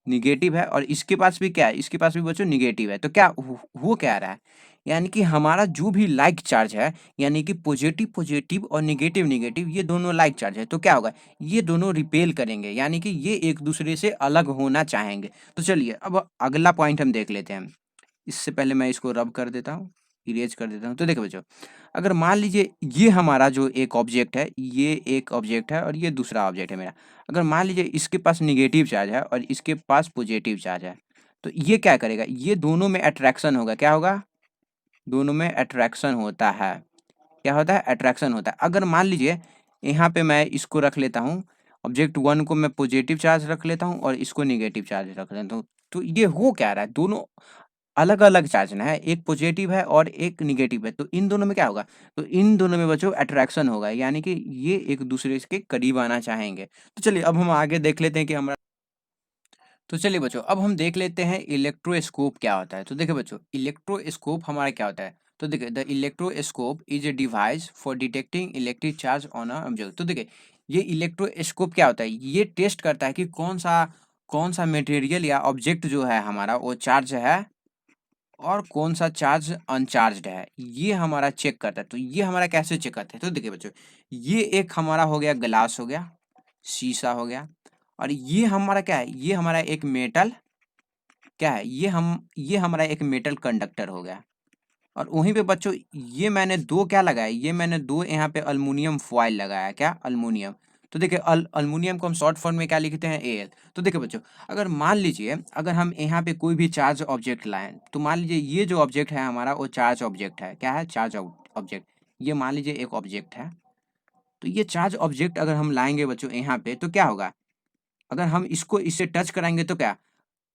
निगेटिव है, और इसके पास भी क्या है, इसके पास भी बच्चों निगेटिव है। तो क्या हो क्या रहा है, यानी कि हमारा जो भी लाइक चार्ज है, यानी कि पॉजिटिव पॉजिटिव और निगेटिव निगेटिव ये दोनों लाइक चार्ज है, तो क्या होगा, ये दोनों रिपेल करेंगे, यानी कि ये एक दूसरे से अलग होना चाहेंगे। तो चलिए अब अगला पॉइंट हम देख लेते हैं। इससे पहले मैं इसको रब कर देता हूँ, इरेज कर देता हूँ। तो देखो बच्चों अगर मान लीजिए ये हमारा जो एक ऑब्जेक्ट है, ये एक ऑब्जेक्ट है और ये दूसरा ऑब्जेक्ट है मेरा, अगर मान लीजिए इसके पास निगेटिव चार्ज है और इसके पास पॉजिटिव चार्ज है, तो ये क्या करेगा, ये दोनों में अट्रैक्शन होगा, क्या होगा, दोनों में अट्रैक्शन होता है, क्या होता है, अट्रैक्शन होता है। अगर मान लीजिए यहाँ पे मैं इसको रख लेता हूँ, ऑब्जेक्ट 1 को मैं पॉजिटिव चार्ज रख लेता हूँ और इसको निगेटिव चार्ज रख लेता हूँ, तो ये हो क्या रहा है, दोनों अलग अलग चार्ज ना है, एक पॉजिटिव है और एक निगेटिव है, तो इन दोनों में क्या होगा, तो इन दोनों में बच्चों अट्रैक्शन होगा, यानी कि ये एक दूसरे के करीब आना चाहेंगे। तो चलिए अब हम आगे देख लेते हैं कि हमारा, तो चलिए बच्चों अब हम देख लेते हैं इलेक्ट्रोस्कोप क्या होता है। तो देखिए बच्चों इलेक्ट्रोस्कोप हमारा क्या होता है, तो देखिए the electroscope is a device for detecting electric charge on a object. तो देखिए ये इलेक्ट्रोस्कोप क्या होता है, ये टेस्ट करता है कि कौन सा मटेरियल या ऑब्जेक्ट जो है हमारा वो चार्ज है और कौन सा चार्ज अनचार्ज्ड है, ये हमारा चेक करता है। तो ये हमारा कैसे चेक करता है, तो देखिए बच्चों ये एक हमारा हो गया ग्लास हो गया, शीशा हो गया, और ये हमारा क्या है, ये हमारा एक मेटल क्या है, ये हमारा एक मेटल कंडक्टर हो गया। और वहीं पे बच्चों ये मैंने दो क्या लगाया, ये मैंने दो यहाँ पे अल्मुनियम फॉयल लगाया, क्या अल्मुनियम। तो देखिए अल्मुनियम को हम शॉर्ट फॉर्म में क्या लिखते हैं, Al। तो देखिए बच्चों, अगर मान लीजिए अगर हम यहाँ पे कोई भी चार्ज ऑब्जेक्ट लाएं, तो मान लीजिए ये जो ऑब्जेक्ट है हमारा वो चार्ज ऑब्जेक्ट है। क्या है, चार्ज ऑब्जेक्ट। ये मान लीजिए एक ऑब्जेक्ट है। तो ये चार्ज ऑब्जेक्ट अगर हम लाएंगे बच्चों यहाँ पे, तो क्या होगा, अगर हम इसको इससे टच कराएंगे तो क्या,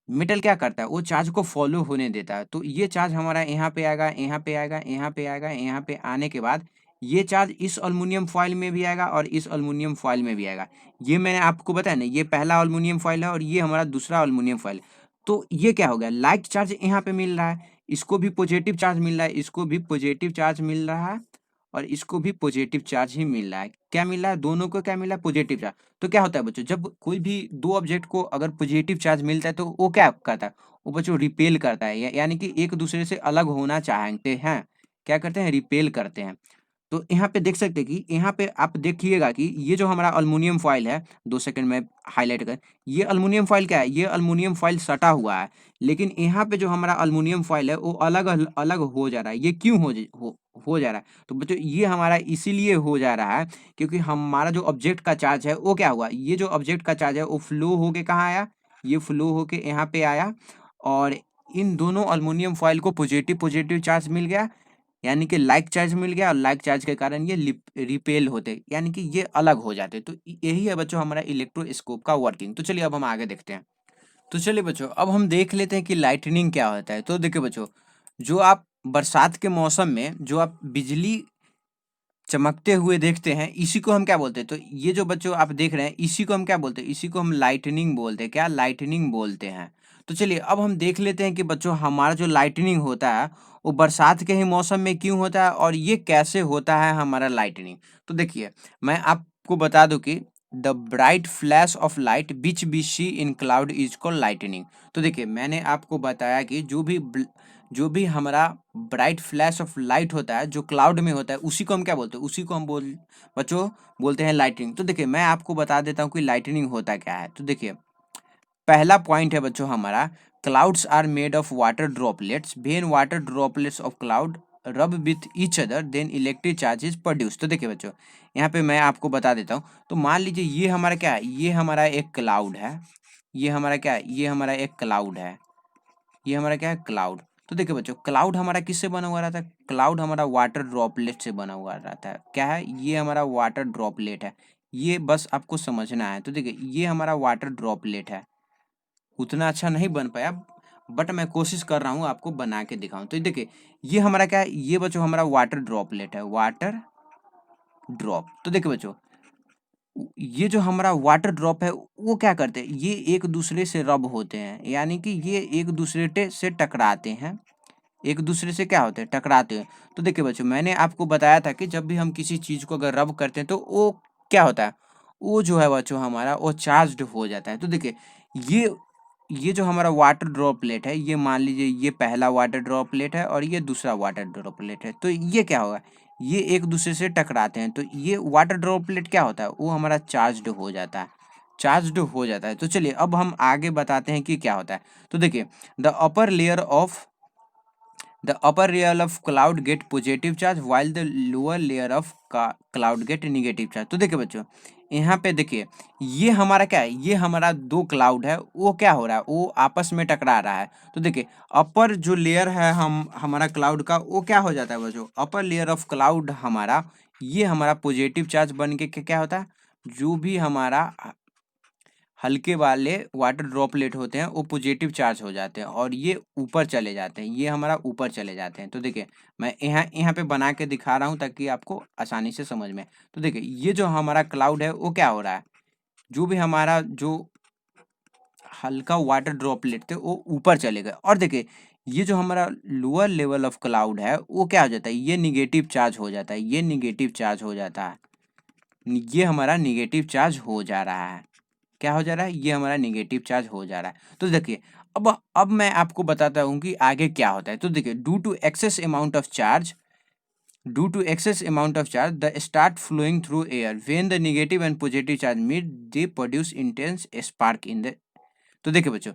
मेटल क्या करता है, वो चार्ज को फॉलो होने देता है। तो ये चार्ज हमारा यहाँ पे आएगा, यहाँ पे आएगा, यहाँ पे आएगा, यहाँ पे आने के बाद ये चार्ज इस एल्युमिनियम फॉयल में भी आएगा और इस एल्युमिनियम फॉयल में भी आएगा। ये मैंने आपको बताया ना, ये पहला एल्युमिनियम फॉयल है और ये हमारा दूसरा एल्युमिनियम फॉयल है। तो ये क्या हो गया, लाइक चार्ज यहाँ पे मिल रहा है, इसको भी पॉजिटिव चार्ज मिल रहा है, इसको भी पॉजिटिव चार्ज मिल रहा है और इसको भी पॉजिटिव चार्ज ही मिल रहा है। क्या मिल रहा है, दोनों को क्या मिल रहा है, पॉजिटिव चार्ज। तो क्या होता है बच्चों, जब कोई भी दो ऑब्जेक्ट को अगर पॉजिटिव चार्ज मिलता है तो वो क्या करता है, वो बच्चों रिपेल करता है, यानी कि एक दूसरे से अलग होना चाहते हैं, क्या करते हैं, रिपेल करते हैं। तो यहाँ पे देख सकते हैं कि यहाँ पे आप देखिएगा कि ये जो हमारा एल्युमिनियम फॉयल है, 2 सेकंड में हाईलाइट कर, ये एल्युमिनियम फॉयल क्या है, ये एल्युमिनियम फॉयल सटा हुआ है, लेकिन यहाँ पे जो हमारा एल्युमिनियम फॉयल है वो अलग अलग हो जा रहा है। ये क्यों हो जा रहा है, तो बच्चों ये हमारा इसीलिए हो जा रहा है क्योंकि हमारा जो ऑब्जेक्ट का चार्ज है वो क्या हुआ, ये जो ऑब्जेक्ट का चार्ज है वो फ्लो होके कहाँ आया, ये फ्लो होके यहाँ पे आया और इन दोनों एल्युमिनियम फॉयल को पॉजिटिव पॉजिटिव चार्ज मिल गया, यानी कि लाइक चार्ज मिल गया और लाइक चार्ज के कारण ये रिपेल होते, यानी कि ये अलग हो जाते। तो यही है बच्चों हमारा इलेक्ट्रोस्कोप का वर्किंग। तो चलिए अब हम आगे देखते हैं। तो चलिए बच्चों अब हम देख लेते हैं कि लाइटनिंग क्या होता है। तो देखिए बच्चों, जो आप बरसात के मौसम में जो आप बिजली चमकते हुए देखते हैं, इसी को हम क्या बोलते हैं, तो ये जो बच्चों आप देख रहे हैं इसी को हम क्या बोलते हैं, इसी को हम लाइटनिंग बोलते हैं। क्या, लाइटनिंग बोलते हैं। तो चलिए अब हम देख लेते हैं कि बच्चों हमारा जो लाइटनिंग होता है वो बरसात के ही मौसम में क्यों होता है और ये कैसे होता है हमारा लाइटनिंग। तो देखिए मैं आपको बता दूं कि the bright flash of light which we see in cloud is called lightning. तो देखिए मैंने आपको बताया कि जो भी हमारा ब्राइट फ्लैश ऑफ लाइट होता है जो क्लाउड में होता है, उसी को हम क्या बोलते हैं, उसी को हम बच्चों बोलते हैं लाइटनिंग। तो देखिए मैं आपको बता देता हूँ कि लाइटनिंग होता क्या है। तो देखिए पहला पॉइंट है बच्चों हमारा, clouds are made of water droplets, when water droplets of cloud rub with each other then electric charge is produce. तो देखिए बच्चों यहाँ पे मैं आपको बता देता हूँ। तो मान लीजिए ये हमारा क्या है, ये हमारा एक क्लाउड है, ये हमारा क्या है, ये हमारा एक क्लाउड है, ये हमारा क्या है, क्लाउड। तो देखिए बच्चों क्लाउड हमारा किससे बना हुआ रहता है, क्लाउड हमारा वाटर ड्रॉपलेट से बना हुआ रहता है। क्या है, ये हमारा वाटर ड्रॉपलेट है, ये बस आपको समझना है। तो देखिए ये हमारा वाटर ड्रॉपलेट है, उतना अच्छा नहीं बन पाया बट मैं कोशिश कर रहा हूँ आपको बना के दिखाऊं। तो देखिए ये हमारा क्या है, ये बच्चों हमारा वाटर ड्रॉपलेट है, वाटर ड्रॉप। तो देखिए बच्चों ये जो हमारा वाटर ड्रॉप है वो क्या करते हैं, ये एक दूसरे से रब होते हैं, यानी कि ये एक दूसरे से टकराते हैं, एक दूसरे से क्या होते हैं, टकराते हैं। तो देखिए बच्चों मैंने आपको बताया था कि जब भी हम किसी चीज को अगर रब करते हैं तो वो क्या होता है, वो जो है बच्चों हमारा वो चार्ज्ड हो जाता है। तो देखिए ये ये जो हमारा वाटर ड्रॉपलेट है, ये मान लीजिए ये पहला वाटर ड्रॉपलेट है और ये दूसरा वाटर ड्रॉपलेट है। तो ये क्या होगा, ये एक दूसरे से टकराते हैं, तो ये वाटर ड्रॉपलेट क्या होता है, वो हमारा चार्ज्ड हो जाता है, चार्ज्ड हो जाता है। तो चलिए अब हम आगे बताते हैं कि क्या होता है। तो देखिए the upper layer of the upper layer of cloud get positive charge while the lower layer of cloud get negative charge। तो देखिए बच्चों यहाँ पे देखिए ये हमारा क्या है, ये हमारा दो क्लाउड है, वो क्या हो रहा है, वो आपस में टकरा रहा है। तो देखिए अपर जो लेयर है हमारा क्लाउड का, वो क्या हो जाता है बच्चों, अपर लेयर ऑफ क्लाउड हमारा, ये हमारा पॉजिटिव चार्ज बन के क्या होता है, जो भी हमारा हल्के वाले वाटर ड्रॉपलेट होते हैं वो पॉजिटिव चार्ज हो जाते हैं और ये ऊपर चले जाते हैं, ये हमारा ऊपर चले जाते हैं। तो देखिए मैं यहाँ यहाँ पे बना के दिखा रहा हूँ ताकि आपको आसानी से समझ में। तो देखिए ये जो हमारा क्लाउड है वो क्या हो रहा है, जो भी हमारा जो हल्का वाटर ड्रॉपलेट थे वो ऊपर चले गए और देखिए ये जो हमारा लोअर लेवल ऑफ क्लाउड है वो क्या हो जाता है, ये निगेटिव चार्ज हो जाता है, ये निगेटिव चार्ज हो जाता है, ये हमारा निगेटिव चार्ज हो जा रहा है। क्या हो जा रहा है, ये हमारा नेगेटिव चार्ज हो जा रहा है। तो देखिए अब मैं आपको बताता हूँ कि आगे क्या होता है। तो देखिए due to excess amount of charge the start flowing through air when the negative and positive charge meet they produce intense spark in the. तो देखिए बच्चों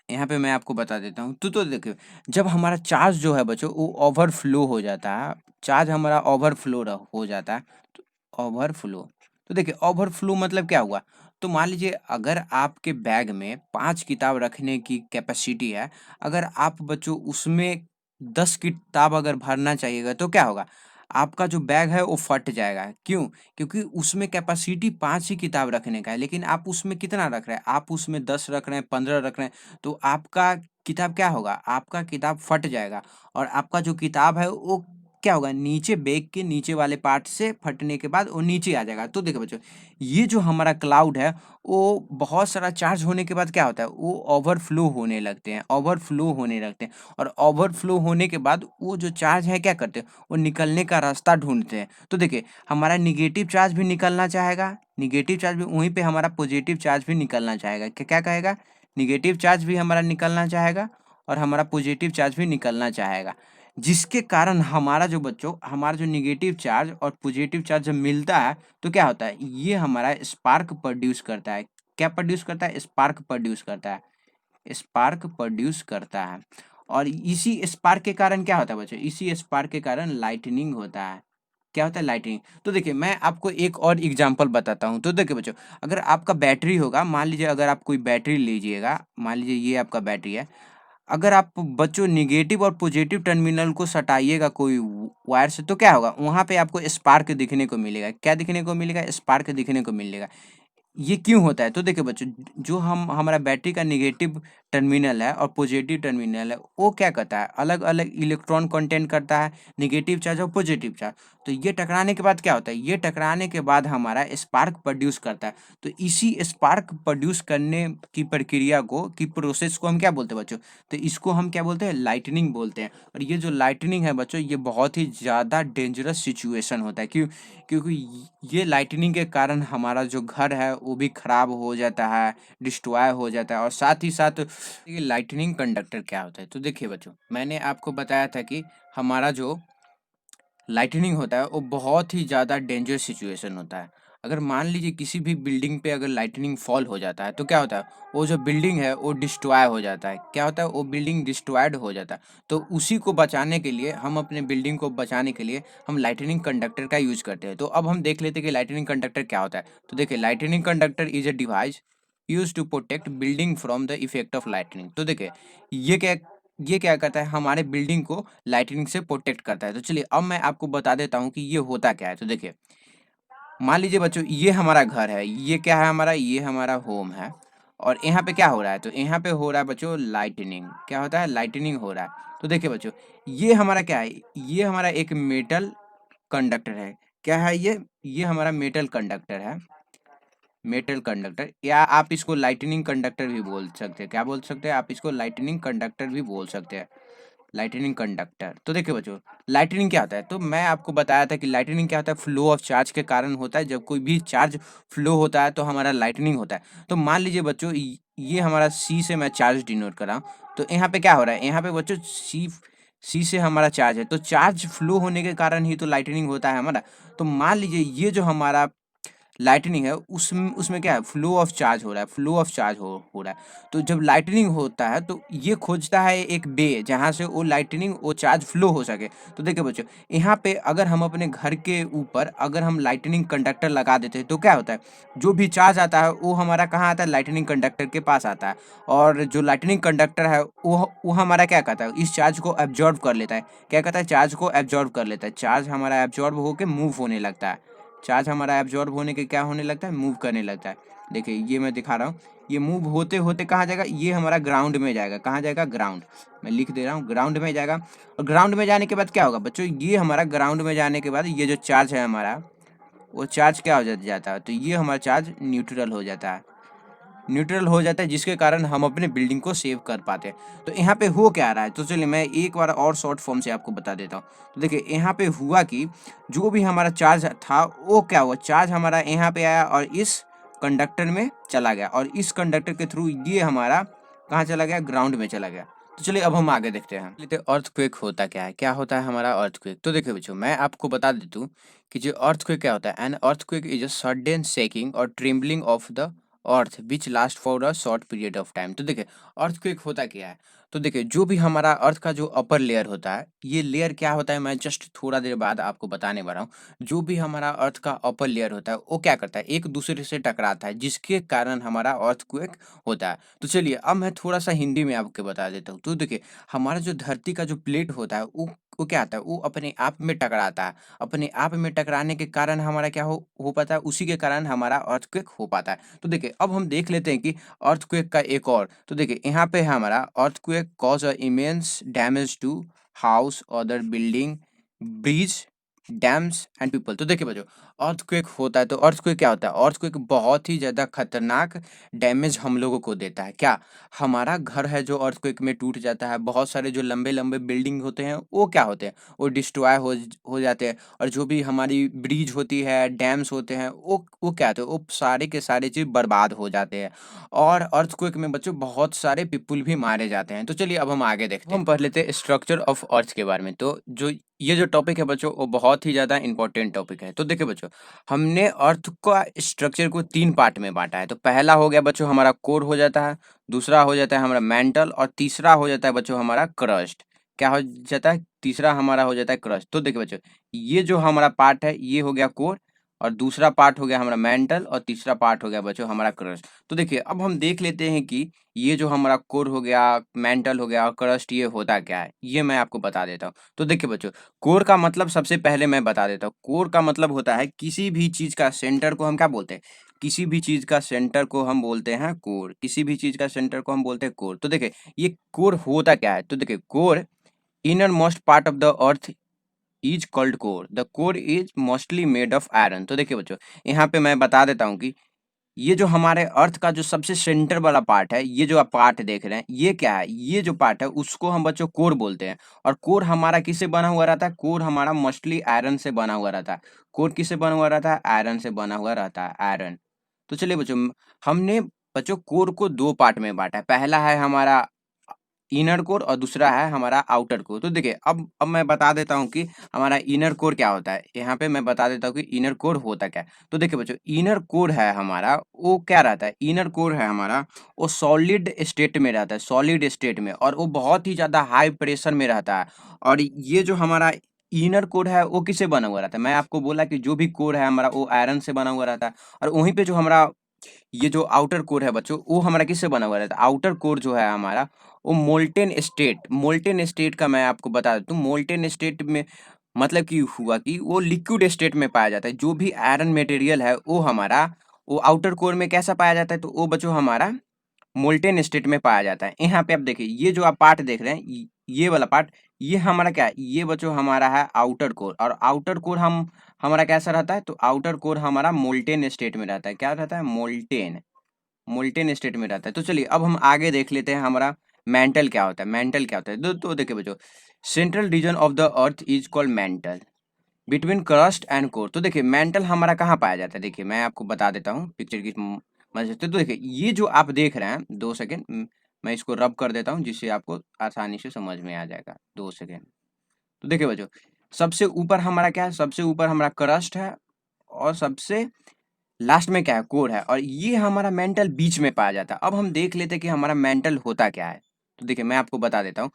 यहाँ पे मैं आपको बता देता हूँ। तो देखिए जब हमारा चार्ज जो है बच्चों वो ओवरफ्लो हो जाता है, चार्ज हमारा ओवरफ्लो हो जाता है, तो ओवरफ्लो। तो देखिए ओवरफ्लो मतलब क्या हुआ? तो मान लीजिए अगर आपके बैग में 5 किताब रखने की कैपेसिटी है, अगर आप बच्चों उसमें 10 किताब अगर भरना चाहिएगा तो क्या होगा? आपका जो बैग है वो फट जाएगा। क्यों? क्योंकि उसमें कैपेसिटी 5 ही किताब रखने का है, लेकिन आप उसमें कितना रख रहे हैं? आप उसमें 10 रख रहे हैं, 15 रख रहे हैं, तो आपका किताब क्या होगा? आपका किताब फट जाएगा और आपका जो किताब है वो क्या होगा? नीचे बैग के नीचे वाले पार्ट से फटने के बाद वो नीचे आ जाएगा। तो देखिए बच्चों, ये जो हमारा क्लाउड है, वो बहुत सारा चार्ज होने के बाद क्या होता है? वो ओवरफ्लो होने लगते हैं, ओवरफ्लो होने लगते हैं और ओवरफ्लो होने के बाद वो जो चार्ज है क्या करते हैं? वो निकलने का रास्ता ढूँढते हैं। तो देखिए, हमारा नेगेटिव चार्ज भी निकलना चाहेगा, नेगेटिव चार्ज भी वहीं पे हमारा पॉजिटिव चार्ज भी निकलना चाहेगा। क्या क्या कहेगा? नेगेटिव चार्ज भी हमारा निकलना चाहेगा और हमारा पॉजिटिव चार्ज भी निकलना चाहेगा। जिसके कारण हमारा जो बच्चों हमारा जो नेगेटिव चार्ज और पॉजिटिव चार्ज जब मिलता है तो क्या होता है? ये हमारा स्पार्क प्रोड्यूस करता है। क्या प्रोड्यूस करता है? स्पार्क प्रोड्यूस करता है। स्पार्क प्रोड्यूस करता है और इसी स्पार्क के कारण क्या होता है बच्चों? इसी स्पार्क के कारण लाइटनिंग होता है। क्या होता है? लाइटनिंग। तो देखिए मैं आपको एक और एग्जांपल बताता हूँ। तो देखिए बच्चों, अगर आपका बैटरी होगा, मान लीजिए अगर आप कोई बैटरी लीजिएगा, मान लीजिए ये आपका बैटरी है। अगर आप बच्चों नेगेटिव और पॉजिटिव टर्मिनल को सटाइएगा कोई वायर से तो क्या होगा? वहाँ पे आपको स्पार्क दिखने को मिलेगा। क्या दिखने को मिलेगा? स्पार्क दिखने को मिलेगा। ये क्यों होता है? तो देखिए बच्चों, जो हम हमारा बैटरी का नेगेटिव टर्मिनल है और पॉजिटिव टर्मिनल है, वो क्या करता है? अलग-अलग इलेक्ट्रॉन कंटेंट करता है, नेगेटिव चार्ज और पॉजिटिव चार्ज। तो ये टकराने के बाद क्या होता है? ये टकराने के बाद हमारा स्पार्क प्रोड्यूस करता है। तो इसी स्पार्क प्रोड्यूस करने की प्रक्रिया को की प्रोसेस को हम क्या बोलते हैं बच्चों? तो इसको हम क्या बोलते हैं? लाइटनिंग बोलते हैं। और ये जो लाइटनिंग है बच्चों, ये बहुत ही ज़्यादा डेंजरस सिचुएशन होता है। क्यों? क्योंकि ये लाइटनिंग के कारण हमारा जो घर है वो भी खराब हो जाता है, डिस्ट्रॉय हो जाता है और साथ ही साथ ये लाइटनिंग कंडक्टर क्या होता है? तो देखिए बच्चों, मैंने आपको बताया था कि हमारा जो लाइटनिंग होता है वो बहुत ही ज़्यादा डेंजरस सिचुएशन होता है। अगर मान लीजिए किसी भी बिल्डिंग पे अगर लाइटनिंग फॉल हो जाता है तो क्या होता है? वो जो बिल्डिंग है वो डिस्ट्रॉय हो जाता है। क्या होता है? वो बिल्डिंग डिस्ट्रॉयड हो जाता है। तो उसी को बचाने के लिए हम अपने बिल्डिंग को बचाने के लिए हम लाइटनिंग कंडक्टर का यूज़ करते हैं। तो अब हम देख लेते हैं कि लाइटनिंग कंडक्टर क्या होता है। तो देखिए lightning conductor is a device used to protect building from the effect of lightning. तो देखिए ये क्या करता है? हमारे बिल्डिंग को लाइटनिंग से प्रोटेक्ट करता है। तो चलिए अब मैं आपको बता देता हूँ कि ये होता क्या है। तो देखिए, मान लीजिए बच्चों ये हमारा घर है, ये क्या है हमारा? ये हमारा होम है और यहाँ पे क्या हो रहा है? तो यहाँ पे हो रहा है बच्चों लाइटनिंग। क्या होता है? लाइटनिंग हो रहा है। तो देखिए बच्चों, ये हमारा क्या है? ये हमारा एक मेटल कंडक्टर है। क्या है ये? ये हमारा मेटल कंडक्टर है। मेटल कंडक्टर या आप इसको लाइटनिंग कंडक्टर भी बोल सकते हैं। क्या बोल सकते हैं? आप इसको लाइटनिंग कंडक्टर भी बोल सकते हैं। Lightning conductor. तो देखिए बच्चों, लाइटनिंग क्या होता है? तो मैं आपको बताया था कि लाइटनिंग क्या होता है? फ्लो ऑफ चार्ज के कारण होता है। जब कोई भी चार्ज फ्लो होता है तो हमारा लाइटनिंग होता है। तो मान लीजिए बच्चों, ये हमारा सी से मैं चार्ज डिनोट कर रहा हूँ। तो यहाँ पे क्या हो रहा है? यहाँ पे बच्चों सी से हमारा चार्ज है। तो चार्ज फ्लो होने के कारण ही तो लाइटनिंग होता है हमारा। तो मान लीजिए ये जो हमारा लाइटनिंग है उसमें क्या है? फ्लो ऑफ चार्ज हो रहा है, फ्लो ऑफ चार्ज हो रहा है। तो जब लाइटनिंग होता है तो ये खोजता है एक वे जहाँ से वो लाइटनिंग वो चार्ज फ्लो हो सके। तो देखिए बच्चों, यहाँ पे अगर हम अपने घर के ऊपर अगर हम लाइटनिंग कंडक्टर लगा देते हैं तो क्या होता है? जो भी चार्ज आता है वो हमारा कहाँ आता है? लाइटनिंग कंडक्टर के पास आता है और जो लाइटनिंग कंडक्टर है वो हमारा क्या करता है? इस चार्ज को एब्जॉर्ब कर लेता है। क्या कहता है? चार्ज को एब्जॉर्ब कर लेता है। चार्ज हमारा एब्जॉर्ब होके मूव होने लगता है। चार्ज हमारा एब्जॉर्ब होने के क्या होने लगता है? मूव करने लगता है। देखिए ये मैं दिखा रहा हूँ, ये मूव होते होते कहाँ जाएगा? ये हमारा ग्राउंड में जाएगा। कहाँ जाएगा? ग्राउंड। मैं लिख दे रहा हूँ, ग्राउंड में जाएगा। और ग्राउंड में जाने के बाद क्या होगा बच्चों? ये हमारा ग्राउंड में जाने के बाद ये जो चार्ज है हमारा, वो चार्ज क्या हो जाता है? तो ये हमारा चार्ज न्यूट्रल हो जाता है। न्यूट्रल हो जाता है जिसके कारण हम अपने बिल्डिंग को सेव कर पाते हैं। तो यहाँ पे हो क्या रहा है? तो चलिए मैं एक बार और शॉर्ट फॉर्म से आपको बता देता हूँ। तो देखिए यहाँ पे हुआ कि जो भी हमारा चार्ज था वो क्या हुआ? चार्ज हमारा यहाँ पे आया और इस कंडक्टर में चला गया और इस कंडक्टर के थ्रू ये हमारा कहाँ चला गया? ग्राउंड में चला गया। तो चलिए अब हम आगे देखते हैं। लेते अर्थक्वेक होता क्या है? क्या होता है हमारा अर्थक्वेक? तो देखिए बच्चों, मैं आपको बता देता हूँ कि जो अर्थक्वेक क्या होता है। An earthquake is a sudden shaking और trembling of the earth which last for a short period of time. तो देखिए अर्थक्वेक होता क्या है? तो देखिए, जो भी हमारा अर्थ का जो अपर लेयर होता है, ये लेयर क्या होता है, मैं जस्ट थोड़ा देर बाद आपको बताने वाला हूँ। जो भी हमारा अर्थ का अपर लेयर होता है, वो क्या करता है, एक-दूसरे से टकराता है, जिसके कारण हमारा अर्थक्वेक होता है। तो चलिए, अब मैं थोड़ा-सा हिंदी में आपको बता देता हूँ। तो देखिए, हमारा जो धरती का जो प्लेट होता है, वो क्या होता है, वो अपने आप में टकराता है। अपने आप में टकराने के कारण हमारा क्या हो पाता है, उसी के कारण हमारा अर्थक्वेक हो पाता है। तो देखिए, अब हम देख लेते हैं कि अर्थक्वेक का एक और, तो देखिए यहाँ पे है हमारा earthquake cause a immense damage to house, other building, bridge, dams and people. तो देखिए बच्चों, अर्थक्वेक होता है तो अर्थक्वेक क्या होता है, अर्थक्वेक बहुत ही ज़्यादा खतरनाक डैमेज हम लोगों को देता है। क्या, हमारा घर है जो अर्थक्वेक में टूट जाता है, बहुत सारे जो लंबे लंबे बिल्डिंग होते हैं वो क्या होते हैं, वो डिस्ट्रॉय हो जाते हैं। और जो भी हमारी ब्रिज होती है, डैम्स होते हैं, वो क्या होते हैं, वो सारे के सारे चीज़ बर्बाद हो जाते हैं। और अर्थक्वेक में बच्चों बहुत सारे पीपल भी मारे जाते हैं। तो चलिए अब हम आगे देखते हैं। हम पढ़ लेते हैं स्ट्रक्चर ऑफ अर्थ के बारे में। तो जो ये जो टॉपिक है बच्चों, वो बहुत ही ज़्यादा इंपॉर्टेंट टॉपिक है। तो देखिए बच्चों, हमने अर्थ का स्ट्रक्चर को 3 पार्ट में बाँटा है। तो पहला हो गया बच्चों हमारा कोर हो जाता है, दूसरा हो जाता है हमारा मैंटल और तीसरा हो जाता है बच्चों हमारा क्रस्ट। क्या हो जाता है? तीसरा हमारा हो जाता है क्रस्ट। तो देखिए बच्चों, ये जो हमारा पार्ट है, ये हो गया कोर और दूसरा पार्ट हो गया हमारा मेंटल और तीसरा पार्ट हो गया बच्चों हमारा क्रस्ट। तो देखिए, अब हम देख लेते हैं कि ये जो हमारा कोर हो गया, मेंटल हो गया और क्रस्ट, ये होता क्या है, ये मैं आपको बता देता हूँ। तो देखिए बच्चों, कोर का मतलब सबसे पहले मैं बता देता हूँ। कोर का मतलब होता है किसी भी चीज़ का सेंटर को हम क्या बोलते हैं? किसी भी चीज़ का सेंटर को हम बोलते हैं कोर। किसी भी चीज़ का सेंटर को हम बोलते हैं कोर। तो देखिए, ये कोर होता क्या है? तो देखिए, core inner most part of the earth is called core. The core is mostly made of iron. तो देखिए बच्चों, यहाँ पे मैं बता देता हूँ कि ये जो हमारे अर्थ का जो सबसे सेंटर वाला पार्ट है, ये जो आप पार्ट देख रहे हैं, ये क्या है? ये जो पार्ट है उसको हम बच्चों कोर बोलते हैं। और कोर हमारा किससे बना हुआ रहता है? कोर हमारा मोस्टली आयरन से बना हुआ रहता है। कोर किससे बना हुआ रहता है? आयरन से बना हुआ रहता है, आयरन। तो चलिए बच्चों, हमने बच्चों कोर को 2 पार्ट में बाँटा है। पहला है हमारा इनर कोर और दूसरा है हमारा आउटर कोर। तो देखिए, अब मैं बता देता हूँ कि हमारा इनर कोर क्या होता है। यहाँ पे मैं बता देता हूँ कि इनर कोर होता क्या है। तो देखिए बच्चों, इनर कोर है हमारा, वो क्या रहता है, इनर कोर है हमारा, वो सॉलिड स्टेट में रहता है, सॉलिड स्टेट में, और वो बहुत ही ज़्यादा हाई प्रेशर में रहता है। और ये जो हमारा इनर कोर है वो किससे बना हुआ रहता है? मैं आपको बोला कि जो भी कोर है हमारा वो आयरन से बना हुआ रहता है। और वहीं पे जो हमारा ये जो आउटर कोर है बच्चों, वो हमारा किससे बना हुआ रहता है? आउटर कोर जो है हमारा, वो मोल्टेन स्टेट का मैं आपको बता देता हूँ। मोल्टेन स्टेट में मतलब कि हुआ कि वो लिक्विड स्टेट में पाया जाता है। जो भी आयरन मटेरियल है वो हमारा, वो आउटर कोर में कैसा पाया जाता है? तो वो बच्चों हमारा मोल्टेन स्टेट में पाया जाता है। यहाँ पे आप देखिए, ये जो आप पार्ट देख रहे हैं, ये वाला पार्ट, ये हमारा क्या है? ये बच्चों हमारा है आउटर कोर। और आउटर कोर हमारा कैसा रहता है? तो आउटर कोर हमारा मोल्टेन स्टेट में रहता है। क्या रहता है? मोल्टेन, मोल्टेन स्टेट में रहता है। तो चलिए अब हम आगे देख लेते हैं हमारा मेंटल क्या होता है। मेंटल क्या होता है? तो देखिए बच्चों, central region of the earth is called mental between crust and core. तो देखिए, मेंटल हमारा कहाँ पाया जाता है? देखिए, मैं आपको बता देता हूँ पिक्चर की मदद से। तो देखिए, ये जो आप देख रहे हैं, 2 सेकंड, मैं इसको रब कर देता हूँ जिससे आपको आसानी से समझ में आ जाएगा। 2 सेकंड। तो देखिए बच्चों, सबसे ऊपर हमारा क्या है? सबसे ऊपर हमारा क्रस्ट है और सबसे लास्ट में क्या है? कोर है। और ये हमारा मेंटल बीच में पाया जाता है। अब हम देख लेते हैं कि हमारा मेंटल होता क्या है। तो देखिए, मैं आपको बता देता हूँ।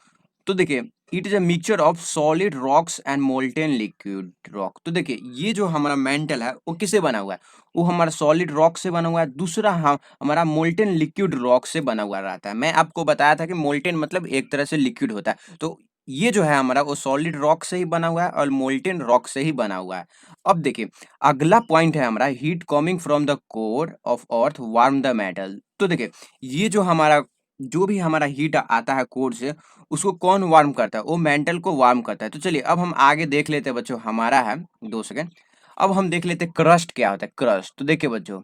तो देखिए, it is a mixture of solid rocks and molten liquid rock. तो देखिए, ये जो हमारा मेंटल है वो किससे बना हुआ है? वो हमारा सॉलिड रॉक से बना हुआ है। दूसरा हमारा मोल्टेन लिक्विड रॉक से बना हुआ रहता है। मैं आपको बताया था कि मोल्टेन मतलब एक तरह से लिक्विड होता है। तो ये जो है हमारा, वो सॉलिड रॉक से ही बना हुआ है और मोल्टेन रॉक से ही बना हुआ है। अब देखिए, अगला पॉइंट है हमारा, heat coming from the core of earth warm the metal. तो देखिए, ये जो हमारा, जो भी हमारा हीट आता है कोर से, उसको कौन वार्म करता है? वो मेंटल को वार्म करता है। तो चलिए अब हम आगे देख लेते हैं बच्चों, हमारा है, 2 सेकंड। अब हम देख लेते हैं क्रस्ट क्या होता है, क्रस्ट। तो देखिए बच्चों,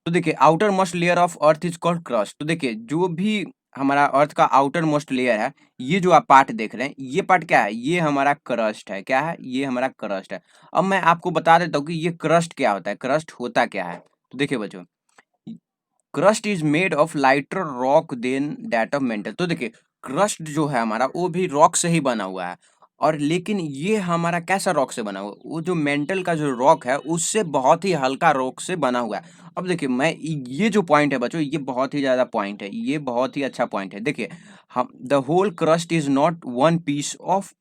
तो देखिए, outer most layer of earth is called crust. तो देखिए, जो भी हमारा अर्थ का आउटर मोस्ट लेयर है, ये जो आप पार्ट देख रहे हैं, ये पार्ट क्या है? ये हमारा क्रस्ट है। क्या है? ये हमारा क्रस्ट है। अब मैं आपको बता देता हूँ कि ये क्रस्ट क्या होता है, क्रस्ट होता क्या है। तो देखिए बच्चों, crust is made of lighter rock than that of mantle. तो देखिए, क्रस्ट जो है हमारा, वो भी रॉक से ही बना हुआ है। और लेकिन ये हमारा कैसा रॉक से बना हुआ है? वो जो मेंटल का जो रॉक है उससे बहुत ही हल्का रॉक से बना हुआ है। अब देखिए मैं ये जो पॉइंट है बच्चों, ये बहुत ही ज़्यादा पॉइंट है, ये बहुत ही अच्छा पॉइंट है। देखिए हम the whole crust is not one piece of.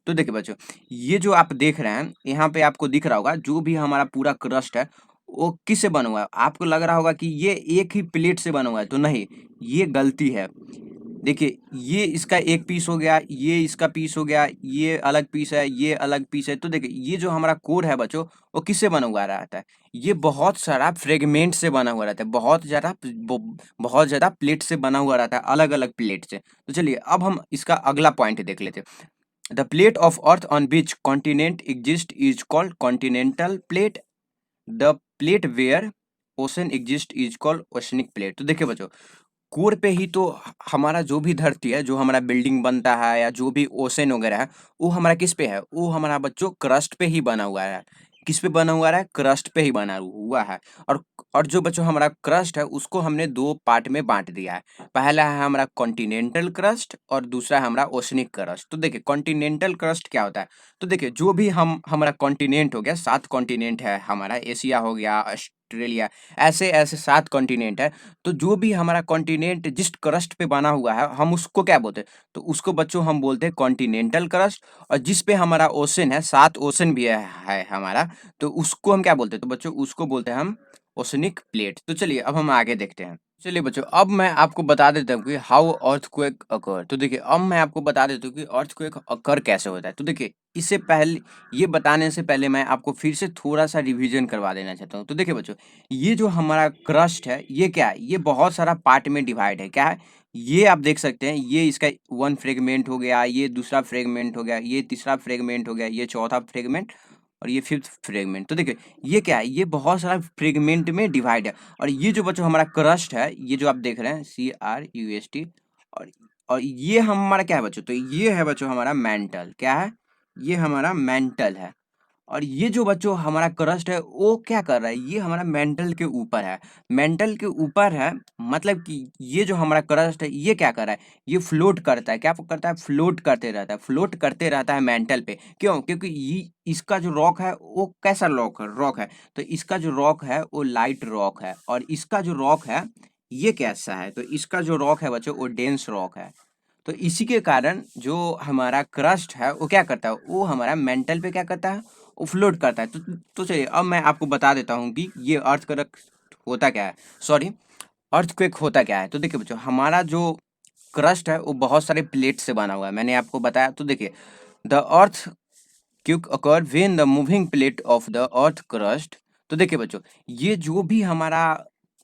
तो देखिए बच्चों, ये जो आप देख रहे हैं, यहाँ पे आपको दिख रहा होगा जो भी हमारा पूरा क्रस्ट है, वो किससे बना हुआ है? आपको लग रहा होगा कि ये एक ही प्लेट से बना हुआ है, तो नहीं, ये गलती है। देखिए, ये इसका एक पीस हो गया, ये इसका पीस हो गया, ये अलग पीस है, ये अलग पीस है। तो देखिए, ये जो हमारा कोर है बच्चों, वो किससे बना हुआ रहता है? ये बहुत सारा फ्रेगमेंट से बना हुआ रहता है, बहुत ज़्यादा प्लेट से बना हुआ रहता है, अलग-अलग प्लेट से। तो चलिए, अब हम इसका अगला पॉइंट देख लेते हैं। The plate of Earth on which continent exist is called continental plate. The plate where ocean exist is called oceanic plate. तो देखिए बच्चों, कोर पे ही तो हमारा जो भी धरती है, जो हमारा बिल्डिंग बनता है या जो भी ओशन वगैरह है, वो हमारा किस पे है? वो हमारा बच्चों क्रस्ट पे ही बना हुआ है। किस पे बना हुआ है? क्रस्ट पे ही बना हुआ है। और और जो बच्चों हमारा क्रस्ट है उसको हमने दो पार्ट में बांट दिया है। पहला है हमारा कॉन्टिनेंटल क्रस्ट और दूसरा है हमारा ओशनिक क्रस्ट। तो देखिए कॉन्टिनेंटल क्रस्ट क्या होता है? तो देखिए जो भी हम हमारा कॉन्टिनेंट हो गया, 7 कॉन्टिनेंट है हमारा, एशिया हो गया, ऑस्ट्रेलिया, ऐसे-ऐसे 7 कॉन्टिनेंट है। तो जो भी हमारा कॉन्टिनेंट जिस क्रस्ट पे बना हुआ है, हम उसको क्या बोलते हैं? तो उसको बच्चों हम बोलते हैं कॉन्टिनेंटल क्रस्ट। और जिस पे हमारा ओशन है, 7 ओशन भी है हमारा, तो उसको हम क्या बोलते हैं? तो बच्चों उसको बोलते हैं हम ओशनिक प्लेट। तो चलिए अब हम आगे देखते हैं। चलिए बच्चों, अब मैं आपको बता देता हूँ कि हाउ अर्थक्वेक अकर। तो देखिए अब मैं आपको बता देता हूँ कि अर्थक्वेक अकर कैसे होता है। तो देखिए इससे पहले, ये बताने से पहले मैं आपको फिर से थोड़ा-सा रिवीजन करवा देना चाहता हूँ। तो देखिए बच्चों, ये जो हमारा क्रस्ट है, ये क्या है? ये बहुत सारा पार्ट में डिवाइड है। क्या है? ये आप देख सकते हैं, ये इसका 1 फ्रेगमेंट हो गया, ये दूसरा फ्रेगमेंट हो गया, ये तीसरा फ्रेगमेंट हो गया, ये चौथा फ्रेगमेंट और ये 5th फ्रेगमेंट। तो देखिए, ये क्या है? ये बहुत सारा फ्रेगमेंट में डिवाइड है। और ये जो बच्चों हमारा क्रस्ट है, ये जो आप देख रहे हैं CRUST, और ये हमारा क्या है बच्चों? तो ये है बच्चों हमारा मेंटल। क्या है? ये हमारा मेंटल है। और ये जो बच्चों हमारा क्रस्ट है वो क्या कर रहा है? ये हमारा मेंटल के ऊपर है। मेंटल के ऊपर है, मतलब कि ये जो हमारा क्रस्ट है ये क्या कर रहा है? ये फ्लोट करता है। क्या करता है? फ्लोट करते रहता है। फ्लोट करते रहता है मेंटल पे। क्यों? क्योंकि ये इसका जो रॉक है वो कैसा रॉक है? तो इसका जो रॉक है वो लाइट रॉक है, और इसका जो रॉक है ये कैसा है? तो इसका जो रॉक है बच्चों वो डेंस रॉक है। तो इसी के कारण जो हमारा क्रस्ट है वो क्या करता है? वो हमारा मेंटल पे क्या करता है? वो फ्लोट करता है। तो चलिए अब मैं आपको बता देता हूँ कि ये अर्थक्वेक होता क्या है, सॉरी, अर्थक्वेक होता क्या है। तो देखिए बच्चों, हमारा जो क्रस्ट है वो बहुत सारे प्लेट से बना हुआ है, मैंने आपको बताया। तो देखिए, the earth quick occur when the moving plate of the earth crust. तो देखिए बच्चों, ये जो भी हमारा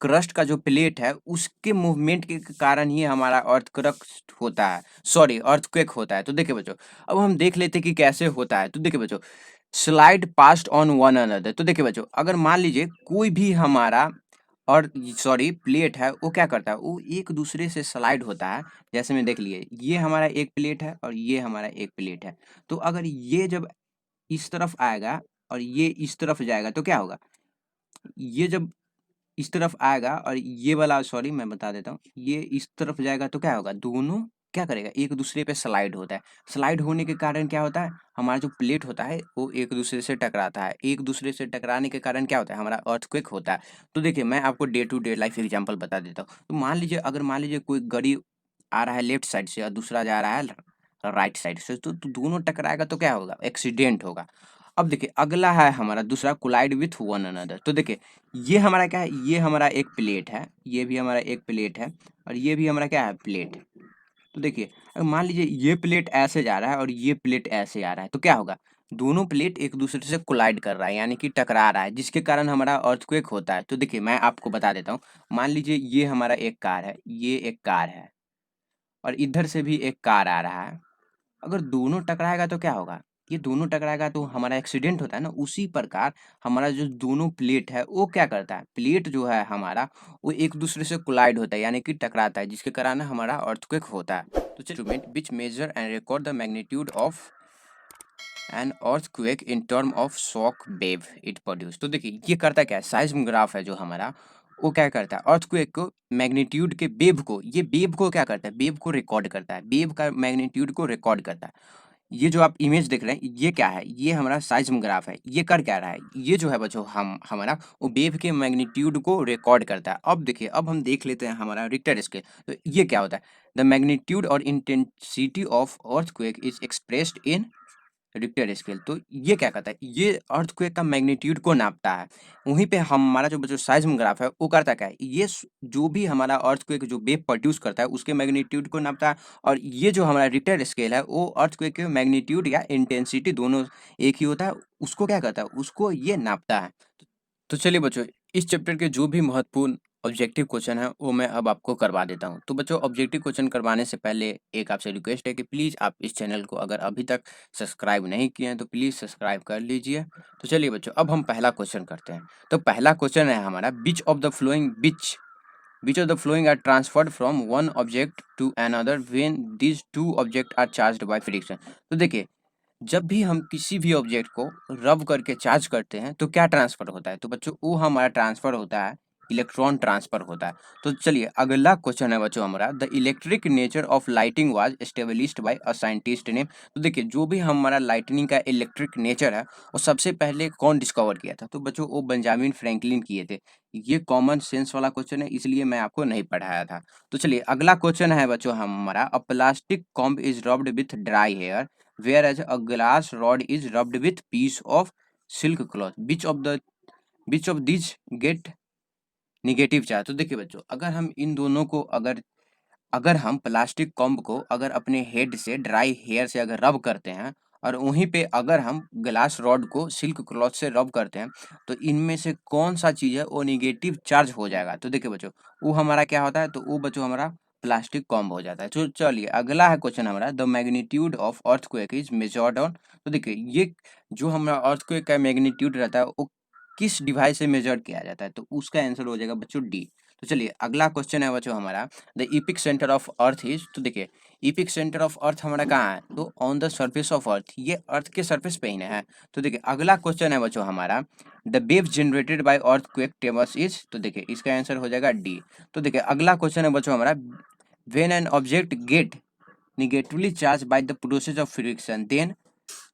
क्रस्ट का जो प्लेट है उसके मूवमेंट के कारण ही हमारा अर्थ क्रस्ट होता है, सॉरी अर्थक्वेक होता है। तो देखिए बच्चों, अब हम देख लेते हैं कि कैसे होता है। तो देखिए बच्चों, slide past on one another. तो देखिए बच्चों, अगर मान लीजिए कोई भी हमारा और सॉरी प्लेट है, वो क्या करता है? वो एक दूसरे से स्लाइड होता है। जैसे में देख लिए, ये हमारा एक प्लेट है और ये हमारा एक प्लेट है। तो अगर ये जब इस तरफ आएगा और ये इस तरफ जाएगा तो क्या होगा? ये जब इस तरफ आएगा और ये वाला, सॉरी मैं बता देता हूँ, ये इस तरफ जाएगा तो क्या होगा? दोनों क्या करेगा? एक दूसरे पे स्लाइड होता है। स्लाइड होने के कारण क्या होता है? हमारा जो प्लेट होता है वो एक दूसरे से टकराता है। एक दूसरे से टकराने के कारण क्या होता है? हमारा अर्थक्वेक होता है। तो देखिए मैं आपको day to day life example बता देता हूँ। तो मान लीजिए, अगर मान लीजिए कोई गाड़ी आ रहा है लेफ्ट साइड से और दूसरा जा रहा है राइट साइड से, तो दोनों टकराएगा तो क्या होगा? एक्सीडेंट होगा। अब देखिए अगला है हमारा दूसरा, कोलाइड विथ वन अनदर। तो देखिए ये हमारा क्या है? ये हमारा एक प्लेट है, ये भी हमारा एक प्लेट है, और ये भी हमारा क्या है? प्लेट। तो देखिए अगर मान लीजिए ये प्लेट ऐसे जा रहा है और ये प्लेट ऐसे आ रहा है तो क्या होगा? दोनों प्लेट एक दूसरे से कोलाइड कर रहा है, यानी कि टकरा रहा है, जिसके कारण हमारा अर्थक्वेक होता है। तो देखिए मैं आपको बता देता हूँ। मान लीजिए ये हमारा एक कार है, ये एक कार है, और इधर से भी एक कार आ रहा है। अगर दोनों टकराएगा तो क्या होगा? ये दोनों टकराएगा तो हमारा एक्सीडेंट होता है ना। उसी प्रकार हमारा जो दोनों प्लेट है वो क्या करता है? प्लेट जो है हमारा, वो एक दूसरे से कोलाइड होता है, यानी कि टकराता है, जिसके कारण हमारा अर्थक्वेक होता है। तो instrument which measure and record the magnitude of an earthquake in term of shock wave it produce. तो देखिए ये करता क्या है? साइज्मोग्राफ है जो हमारा, वो क्या करता है? अर्थक्वेक को मैग्नीट्यूड के वेव को, ये वेव को क्या करता है? वेव को रिकॉर्ड करता है, वेव का मैग्नीट्यूड को रिकॉर्ड करता है। ये जो आप इमेज देख रहे हैं ये क्या है? ये हमारा साइज़्मोग्राफ है। ये कर क्या रहा है? ये जो है बच्चों हमारा वो वेव के मैग्नीट्यूड को रिकॉर्ड करता है। अब देखिए, अब हम देख लेते हैं हमारा रिक्टर स्केल। तो ये क्या होता है? द मैग्नीट्यूड और intensity of earthquake is expressed in Richter scale. तो ये क्या करता है? ये अर्थक्वेक का मैग्नीट्यूड को नापता है। वहीं पे हमारा जो साइज़्मोग्राफ है वो करता क्या है? ये जो भी हमारा अर्थक्वेक जो वेव प्रोड्यूस करता है उसके मैग्नीट्यूड को नापता है। और ये जो हमारा रिक्टर स्केल है वो अर्थक्वेक के मैग्नीट्यूड या इंटेंसिटी दोनों एक ही होता है, उसको क्या करता है? उसको ये नापता है। तो चलिए बच्चों, इस चैप्टर के जो भी महत्वपूर्ण ऑब्जेक्टिव क्वेश्चन है वो मैं अब आपको करवा देता हूँ। तो बच्चों, ऑब्जेक्टिव क्वेश्चन करवाने से पहले एक आपसे रिक्वेस्ट है कि प्लीज़ आप इस चैनल को अगर अभी तक सब्सक्राइब नहीं किए हैं तो प्लीज़ सब्सक्राइब कर लीजिए। तो चलिए बच्चों, अब हम पहला क्वेश्चन करते हैं। तो पहला क्वेश्चन है हमारा, which of the flowing are transferred from one object to another when these two object are charged by friction. तो देखिए, जब भी हम किसी भी ऑब्जेक्ट को रब करके चार्ज करते हैं तो क्या ट्रांसफर होता है? तो बच्चों, वो हमारा ट्रांसफर होता है, इलेक्ट्रॉन ट्रांसफर होता है। तो चलिए अगला क्वेश्चन है बच्चों हमारा, the electric nature of lighting was established by a scientist name. तो देखिए, जो भी हमारा लाइटनिंग का इलेक्ट्रिक नेचर है वो सबसे पहले कौन डिस्कवर किया था? तो बच्चों, वो बेंजामिन फ्रैंकलिन किए थे। ये कॉमन सेंस वाला क्वेश्चन है, इसलिए मैं आपको नहीं पढ़ाया था। तो चलिए अगला क्वेश्चन है बच्चों हमारा, a plastic comb is rubbed with dry hair whereas a glass rod is rubbed with piece of silk cloth. Which of these get negative charge? तो देखिए बच्चों, अगर हम इन दोनों को अगर अगर हम प्लास्टिक कॉम्ब को अगर अपने हेड से ड्राई हेयर से अगर रब करते हैं और वहीं पे अगर हम ग्लास रॉड को सिल्क क्लॉथ से रब करते हैं तो इनमें से कौन सा चीज़ है वो निगेटिव चार्ज हो जाएगा? तो देखिए बच्चों, वो हमारा क्या होता है? तो वो बच्चों हमारा प्लास्टिक कॉम्ब हो जाता है। तो चलिए अगला है क्वेश्चन हमारा, the magnitude of earthquake is measured on. तो देखिए, ये जो हमारा अर्थक्वेक का मैग्नीट्यूड रहता है वो किस डिवाइस से मेजर किया जाता है? तो उसका आंसर हो जाएगा बच्चों डी। तो चलिए अगला क्वेश्चन है बच्चों हमारा, the EPIC centre of earth is. तो देखिए, इपिक सेंटर ऑफ अर्थ हमारा कहाँ है? तो on the surface of earth, ये अर्थ के सरफेस पे ही ना है। तो देखिए अगला क्वेश्चन है बच्चों हमारा, the wave generated by earthquake tremors is. तो देखिए इसका आंसर हो जाएगा डी। तो देखिए अगला क्वेश्चन है बच्चों हमारा, when an object get negatively charged by the process of friction, then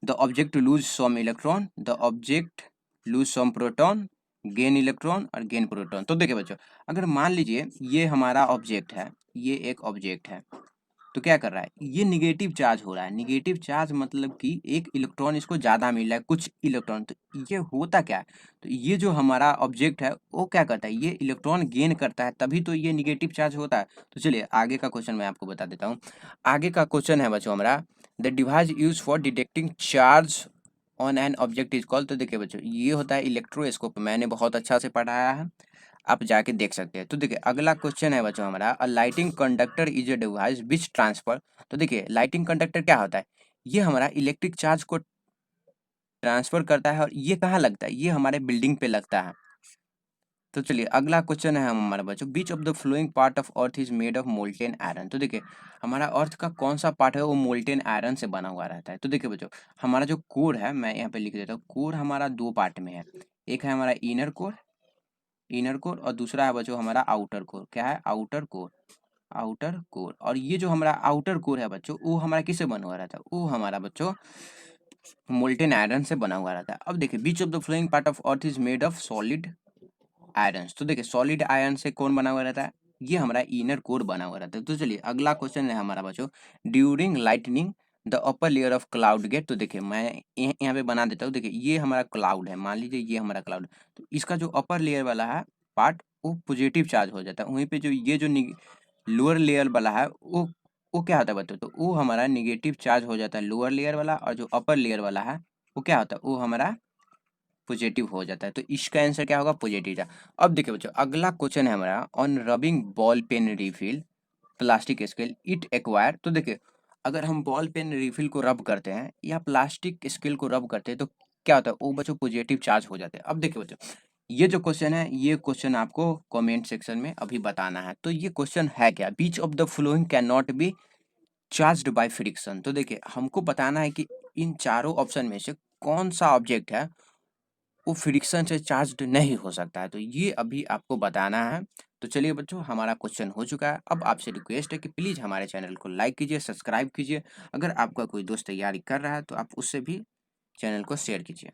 the object lose some electron, the object lose some proton, gain electron और गेन प्रोटॉन। तो देखिए बच्चों, अगर मान लीजिए ये हमारा ऑब्जेक्ट है, ये एक ऑब्जेक्ट है, तो क्या कर रहा है? ये निगेटिव चार्ज हो रहा है। निगेटिव चार्ज मतलब कि एक इलेक्ट्रॉन इसको ज़्यादा मिल रहा है, कुछ इलेक्ट्रॉन। तो ये होता क्या है? तो ये जो हमारा ऑब्जेक्ट है वो क्या करता है? ये इलेक्ट्रॉन गेन करता है, तभी तो ये निगेटिव चार्ज होता है। तो चलिए आगे का क्वेश्चन मैं आपको बता देता हूँ। आगे का क्वेश्चन है बच्चों हमारा, the device use for detecting charge on an object is called. तो देखिए बच्चों, ये होता है इलेक्ट्रोस्कोप। मैंने बहुत अच्छा से पढ़ाया है, आप जाके देख सकते हैं। तो देखिए अगला क्वेश्चन है बच्चों हमारा, a lighting conductor is a device which transfer. तो देखिए लाइटिंग कंडक्टर क्या होता है? ये हमारा इलेक्ट्रिक चार्ज को ट्रांसफर करता है। और ये कहाँ लगता है? ये हमारे बिल्डिंग पे लगता है। तो चलिए अगला क्वेश्चन है हमारा बच्चों, which of the flowing part of earth is made of molten iron. तो देखिए हमारा अर्थ का कौन सा पार्ट है वो मोल्टेन आयरन से बना हुआ रहता है। तो देखिए बच्चों, हमारा जो कोर है, मैं यहाँ पे लिख देता हूँ, कोर हमारा दो पार्ट में है। एक है हमारा इनर कोर और दूसरा है बच्चों हमारा आउटर कोर। क्या है? Outer core. और ये जो हमारा आउटर कोर है बच्चों, वो हमारा किससे बना हुआ रहता है? वो हमारा बच्चों मोल्टेन आयरन से बना हुआ रहता है। अब देखिए, which of the flowing part of earth is made of solid iron. तो देखिए सॉलिड आयरन से कौन बना हुआ रहता है? ये हमारा इनर कोर बना हुआ रहता है। तो चलिए अगला क्वेश्चन है हमारा बच्चों, during lightning the upper layer of cloud get. तो देखिए मैं यहाँ पे बना देता हूँ। देखिए ये हमारा क्लाउड है, मान लीजिए ये हमारा क्लाउड है। तो इसका जो अपर लेयर वाला है पार्ट वो पॉजिटिव चार्ज हो जाता है। वहीं पे जो ये जो लोअर लेयर वाला है वो क्या होता है बच्चों? तो वो हमारा निगेटिव चार्ज हो जाता है लोअर लेयर वाला, और जो अपर लेयर वाला है वो क्या होता है? वो हमारा पॉजिटिव हो जाता है। तो इसका आंसर क्या होगा? पॉजिटिव था। अब देखिए बच्चों, अगला क्वेश्चन है हमारा, on rubbing ball pen refill plastic scale it acquire. तो देखिए अगर हम बॉल पेन रिफिल को रब करते हैं या प्लास्टिक स्केल को रब करते हैं तो क्या होता है? वो बच्चों पॉजिटिव चार्ज हो जाते हैं। अब देखिए बच्चों, ये जो क्वेश्चन है ये क्वेश्चन आपको कमेंट सेक्शन में अभी बताना है। तो ये क्वेश्चन है क्या? Which of the flowing can not be charged by friction. तो देखिए हमको बताना है कि इन चारों ऑप्शन में से कौन सा ऑब्जेक्ट है वो फ्रिक्शन से चार्ज्ड नहीं हो सकता है। तो ये अभी आपको बताना है। तो चलिए बच्चों, हमारा क्वेश्चन हो चुका है। अब आपसे रिक्वेस्ट है कि प्लीज़ हमारे चैनल को लाइक कीजिए, सब्सक्राइब कीजिए। अगर आपका कोई दोस्त तैयारी कर रहा है तो आप उससे भी चैनल को शेयर कीजिए।